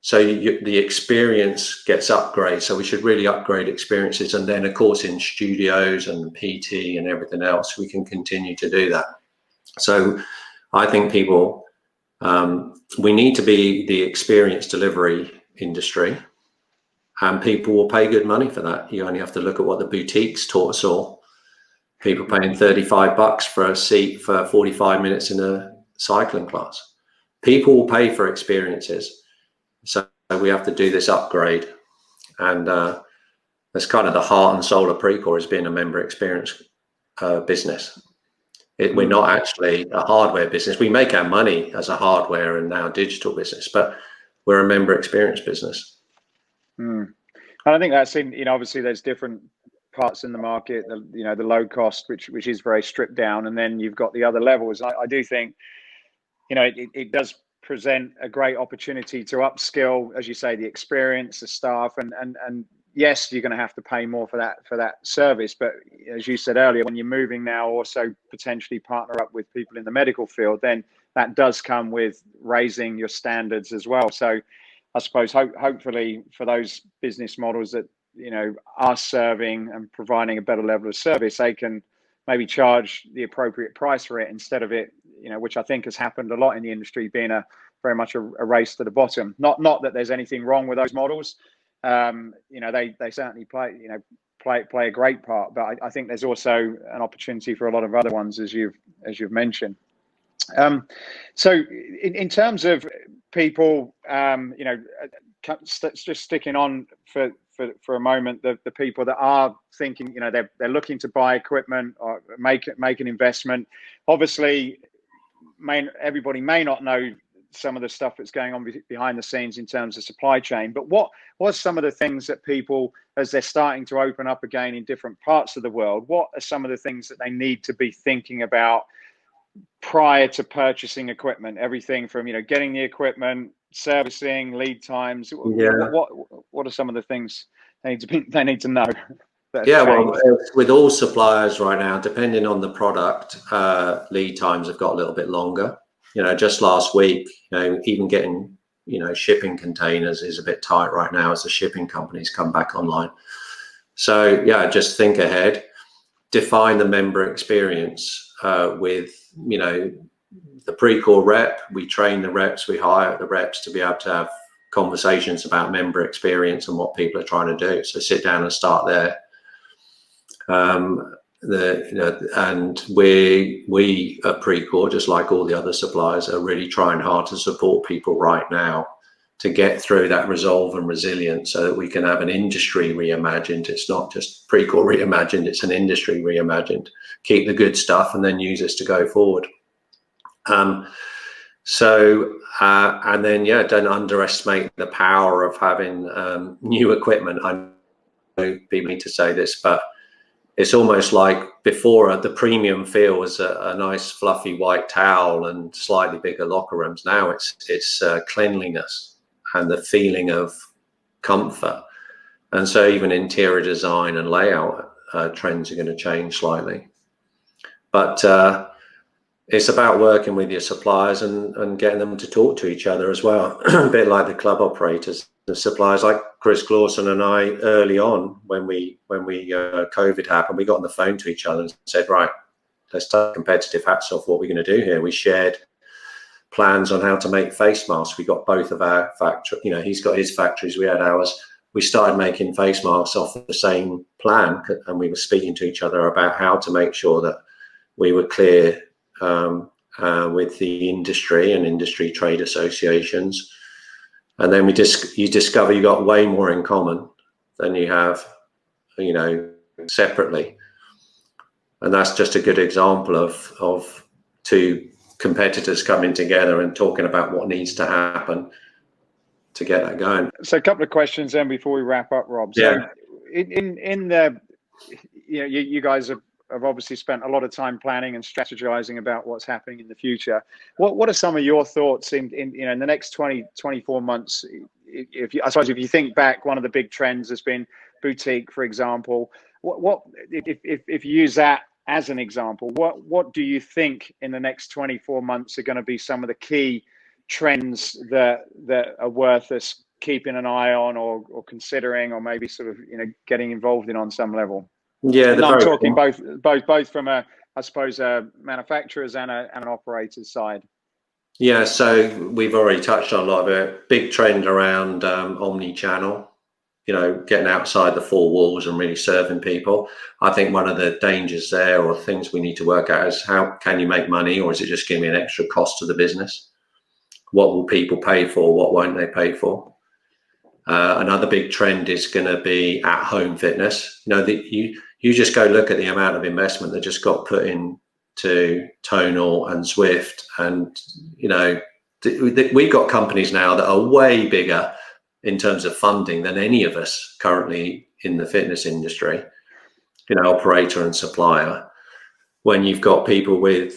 So the experience gets upgraded. So we should really upgrade experiences. And then, of course, in studios and PT and everything else, we can continue to do that. So I think people, we need to be the experience delivery industry, and people will pay good money for that. You only have to look at what the boutiques taught us all. People paying $35 for a seat for 45 minutes in a cycling class. People will pay for experiences. So we have to do this upgrade, and that's kind of the heart and soul of Precor, is being a member experience business. We're not actually a hardware business. We make our money as a hardware and now digital business, but we're a member experience business. And I think that's obviously there's different parts in the market. The low cost, which is very stripped down, and then you've got the other levels. I do think it does present a great opportunity to upskill, as you say, the experience, the staff, and yes, you're going to have to pay more for that service. But as you said earlier, when you're moving now, also potentially partner up with people in the medical field, then that does come with raising your standards as well. So I suppose hopefully for those business models that, you know, are serving and providing a better level of service, they can maybe charge the appropriate price for it, instead of it, you know, which I think has happened a lot in the industry, being very much a race to the bottom. Not that there's anything wrong with those models. You know, they certainly play a great part, but I think there's also an opportunity for a lot of other ones, as you've mentioned. So in terms of people, you know, just sticking on for a moment, the people that are thinking, you know, they're looking to buy equipment or make an investment. Obviously, everybody may not know some of the stuff that's going on behind the scenes in terms of supply chain, but what are some of the things that people, as they're starting to open up again in different parts of the world, what are some of the things that they need to be thinking about prior to purchasing equipment? Everything from, you know, getting the equipment, servicing, lead times. Yeah. What are some of the things they need to know? Yeah, well, with all suppliers right now, depending on the product, lead times have got a little bit longer. You know, just last week, you know, even getting, you know, shipping containers is a bit tight right now as the shipping companies come back online. So yeah, just think ahead, define the member experience with, you know, the Precor rep. We train the reps, we hire the reps to be able to have conversations about member experience and what people are trying to do. So sit down and start there. You know, and we at Precor, just like all the other suppliers, are really trying hard to support people right now to get through that resolve and resilience, so that we can have an industry reimagined. It's not just Precor reimagined, it's an industry reimagined. Keep the good stuff and then use this to go forward. And then, yeah, don't underestimate the power of having new equipment. I know people need to say this, but it's almost like before, the premium feel was a nice fluffy white towel and slightly bigger locker rooms. Now it's cleanliness and the feeling of comfort. And so even interior design and layout trends are going to change slightly. But it's about working with your suppliers and getting them to talk to each other as well. A bit like the club operators, the suppliers like Chris Clausen and I, early on when COVID happened, we got on the phone to each other and said, right, let's take competitive hats off. What are we going to do here? We shared plans on how to make face masks. We got both of our factory, you know, he's got his factories, we had ours. We started making face masks off the same plan, and we were speaking to each other about how to make sure that we were clear with the industry and industry trade associations. And then you discover you got way more in common than you have, you know, separately. And that's just a good example of two competitors coming together and talking about what needs to happen to get that going. So a couple of questions then before we wrap up, Rob. So yeah. in the, you know, you guys have obviously spent a lot of time planning and strategizing about what's happening in the future. What are some of your thoughts in you know, in the next 24 months? I suppose if you think back, one of the big trends has been boutique, for example. What if you use that as an example, what do you think in the next 24 months are going to be some of the key trends that are worth us keeping an eye on or considering, or maybe sort of, you know, getting involved in on some level? Yeah, and I'm talking both from a, I suppose, a manufacturer's and an operator's side. Yeah, so we've already touched on a lot of it. Big trend around omni-channel, you know, getting outside the four walls and really serving people. I think one of the dangers there, or things we need to work out, is how can you make money, or is it just giving an extra cost to the business? What will people pay for? What won't they pay for? Another big trend is going to be at-home fitness. You know, you just go look at the amount of investment that just got put into Tonal and Swift, and you know, we've got companies now that are way bigger in terms of funding than any of us currently in the fitness industry, you know, operator and supplier. when you've got people with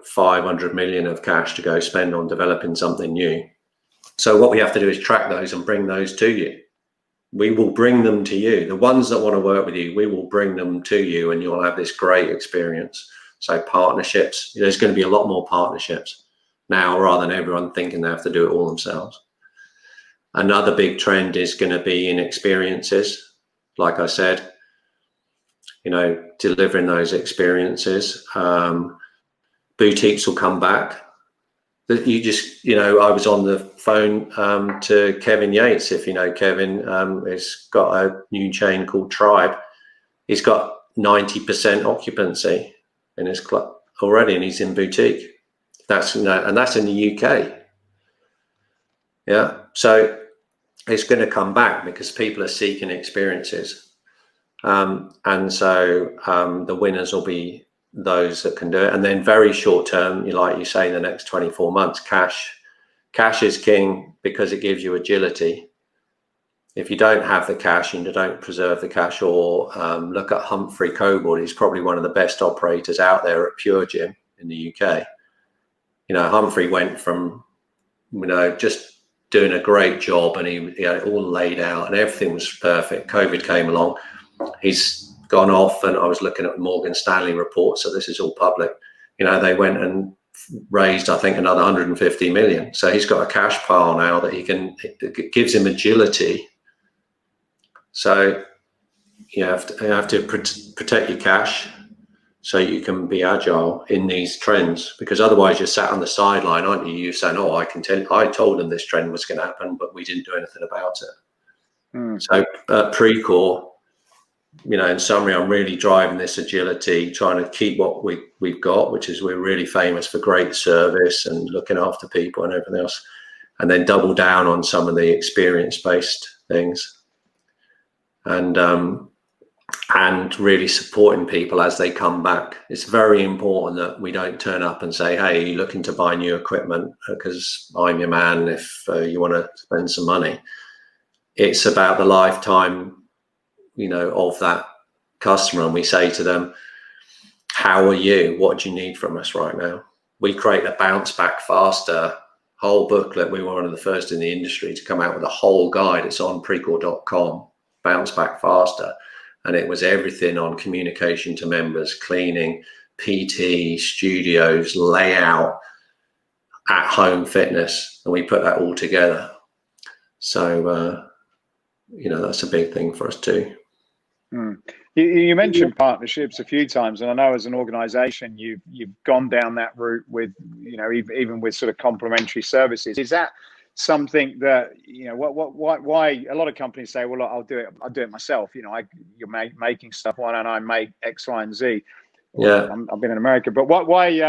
500 million of cash to go spend on developing something new. So what we have to do is track those and bring those to you. We will bring them to you. The ones that want to work with you, we will bring them to you, and you'll have this great experience. So partnerships, there's going to be a lot more partnerships now, rather than everyone thinking they have to do it all themselves. Another big trend is going to be in experiences. Like I said, delivering those experiences. Boutiques will come back. I was on the phone to Kevin Yates. If you know Kevin, has got a new chain called Tribe. He's got 90% occupancy in his club already, and he's in boutique. And that's in the UK. Yeah, so it's going to come back because people are seeking experiences, and so the winners will be those that can do it. And then very short term, like you say, the next 24 months, cash is king because it gives you agility. If you don't have the cash and you don't preserve the cash, or look at Humphrey Cobold, he's probably one of the best operators out there at Pure Gym in the UK. Humphrey went from just doing a great job, and he had it all laid out and everything was perfect. COVID came along, he's gone off, and I was looking at Morgan Stanley reports, so this is all public. They went and raised, I think, another 150 million. So he's got a cash pile now that it gives him agility. So you have to protect your cash so you can be agile in these trends, because otherwise you're sat on the sideline, aren't you? You're saying, oh, I told them this trend was going to happen, but we didn't do anything about it. So Precor, in summary, I'm really driving this agility, trying to keep what we've got, which is we're really famous for great service and looking after people and everything else, and then double down on some of the experience-based things, and really supporting people as they come back. It's very important that we don't turn up and say, hey, are you looking to buy new equipment? Because I'm your man if you want to spend some money. It's about the lifetime of that customer, and we say to them, how are you? What do you need from us right now? We create a bounce back faster whole booklet. We were one of the first in the industry to come out with a whole guide. It's on Precor.com, bounce back faster, and it was everything on communication to members, cleaning, PT, studios, layout, at home fitness, and we put that all together. So that's a big thing for us too. You mentioned partnerships a few times, and I know as an organization you've gone down that route with even with sort of complementary services. Is that something that why a lot of companies say, well, I'll do it myself, you're making stuff, why don't I make X, Y, and Z? Yeah, I've been in America, but why do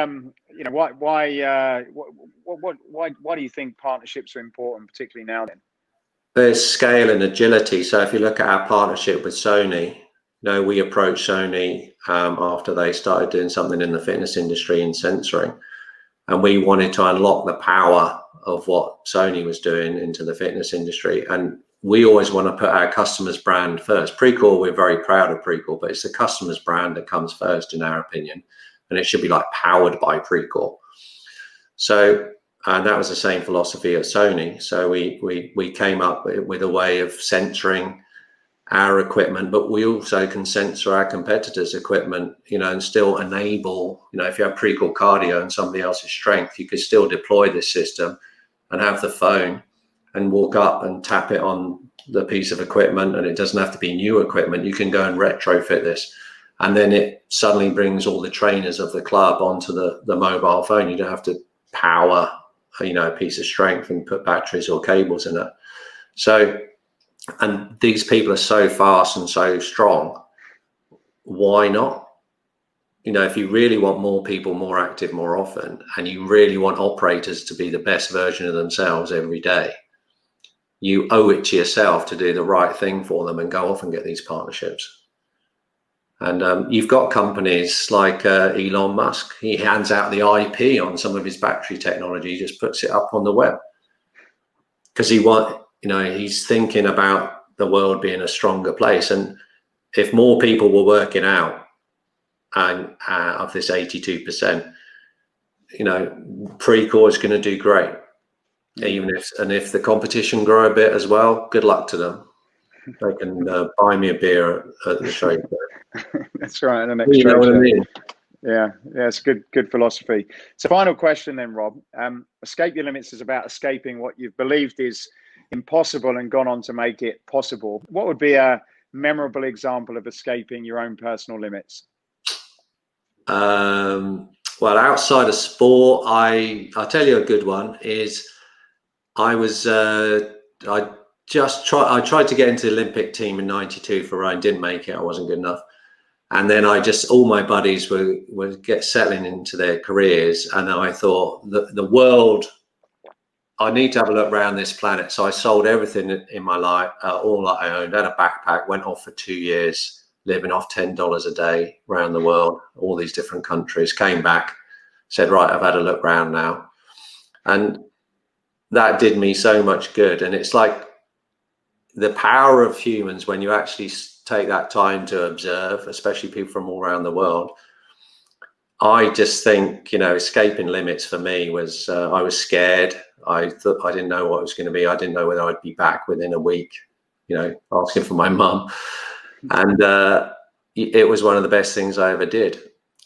you think partnerships are important, particularly now then? There's scale and agility. So if you look at our partnership with Sony, we approached Sony after they started doing something in the fitness industry in sensoring, and we wanted to unlock the power of what Sony was doing into the fitness industry. And we always want to put our customer's brand first. Precor, we're very proud of Precor, but it's the customer's brand that comes first, in our opinion, and it should be like powered by Precor. So and that was the same philosophy at Sony. So we came up with a way of censoring our equipment, but we also can censor our competitors' equipment, and still enable, if you have Precor cardio and somebody else's strength, you could still deploy this system and have the phone and walk up and tap it on the piece of equipment, and it doesn't have to be new equipment. You can go and retrofit this, and then it suddenly brings all the trainers of the club onto the mobile phone. You don't have to power a piece of strength and put batteries or cables in it. So, and these people are so fast and so strong, why not? If you really want more people more active more often, and you really want operators to be the best version of themselves every day, you owe it to yourself to do the right thing for them and go off and get these partnerships. And you've got companies like Elon Musk. He hands out the IP on some of his battery technology, just puts it up on the web because he's thinking about the world being a stronger place. And if more people were working out and of this 82%, you know, Precor is going to do great. Even if the competition grow a bit as well, good luck to them. They can buy me a beer at the trade fair. That's right. And the next you know what I mean? Yeah, it's good philosophy. So final question then, Rob. Escape Your Limits is about escaping what you've believed is impossible and gone on to make it possible. What would be a memorable example of escaping your own personal limits? Well, outside of sport, I'll tell you a good one is I tried to get into the Olympic team in '92 for rowing, didn't make it. I wasn't good enough. And then all my buddies were settling into their careers. And I thought the world, I need to have a look around this planet. So I sold everything in my life, all that I owned, had a backpack, went off for 2 years, living off $10 a day around the world, all these different countries, came back, said, right, I've had a look around now. And that did me so much good. And it's like the power of humans when you actually take that time to observe, especially people from all around the world. I just think, you know, escaping limits for me was, I was scared. I thought I didn't know what it was going to be. I didn't know whether I'd be back within a week, you know, asking for my mum. And it was one of the best things I ever did.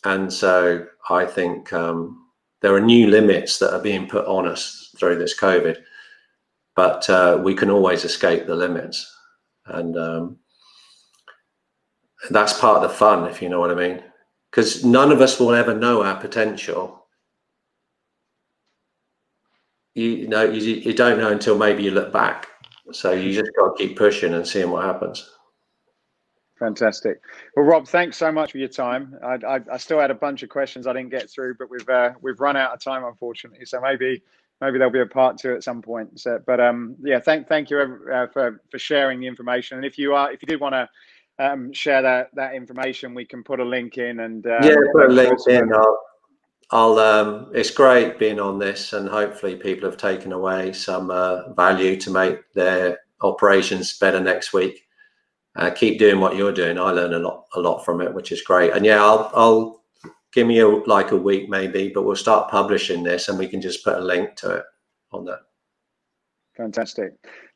And so I think there are new limits that are being put on us through this COVID, but we can always escape the limits. And that's part of the fun, if you know what I mean, because none of us will ever know our potential. You know, you don't know until maybe you look back. So you just got to keep pushing and seeing what happens. Fantastic. Well, Rob, thanks so much for your time. I still had a bunch of questions I didn't get through, but we've run out of time, unfortunately. So maybe there'll be a part 2 at some point. So, but yeah, thank you for sharing the information. And if you did want to share that information, we can put a link in and yeah, put a link in. I'll it's great being on this, and hopefully people have taken away some value to make their operations better next week. Keep doing what you're doing. I learn a lot from it, which is great. And yeah, I'll give me a week maybe, but we'll start publishing this and we can just put a link to it on there. Fantastic.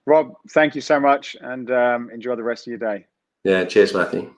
Rob, thank you so much, and enjoy the rest of your day. Yeah, cheers, Matthew.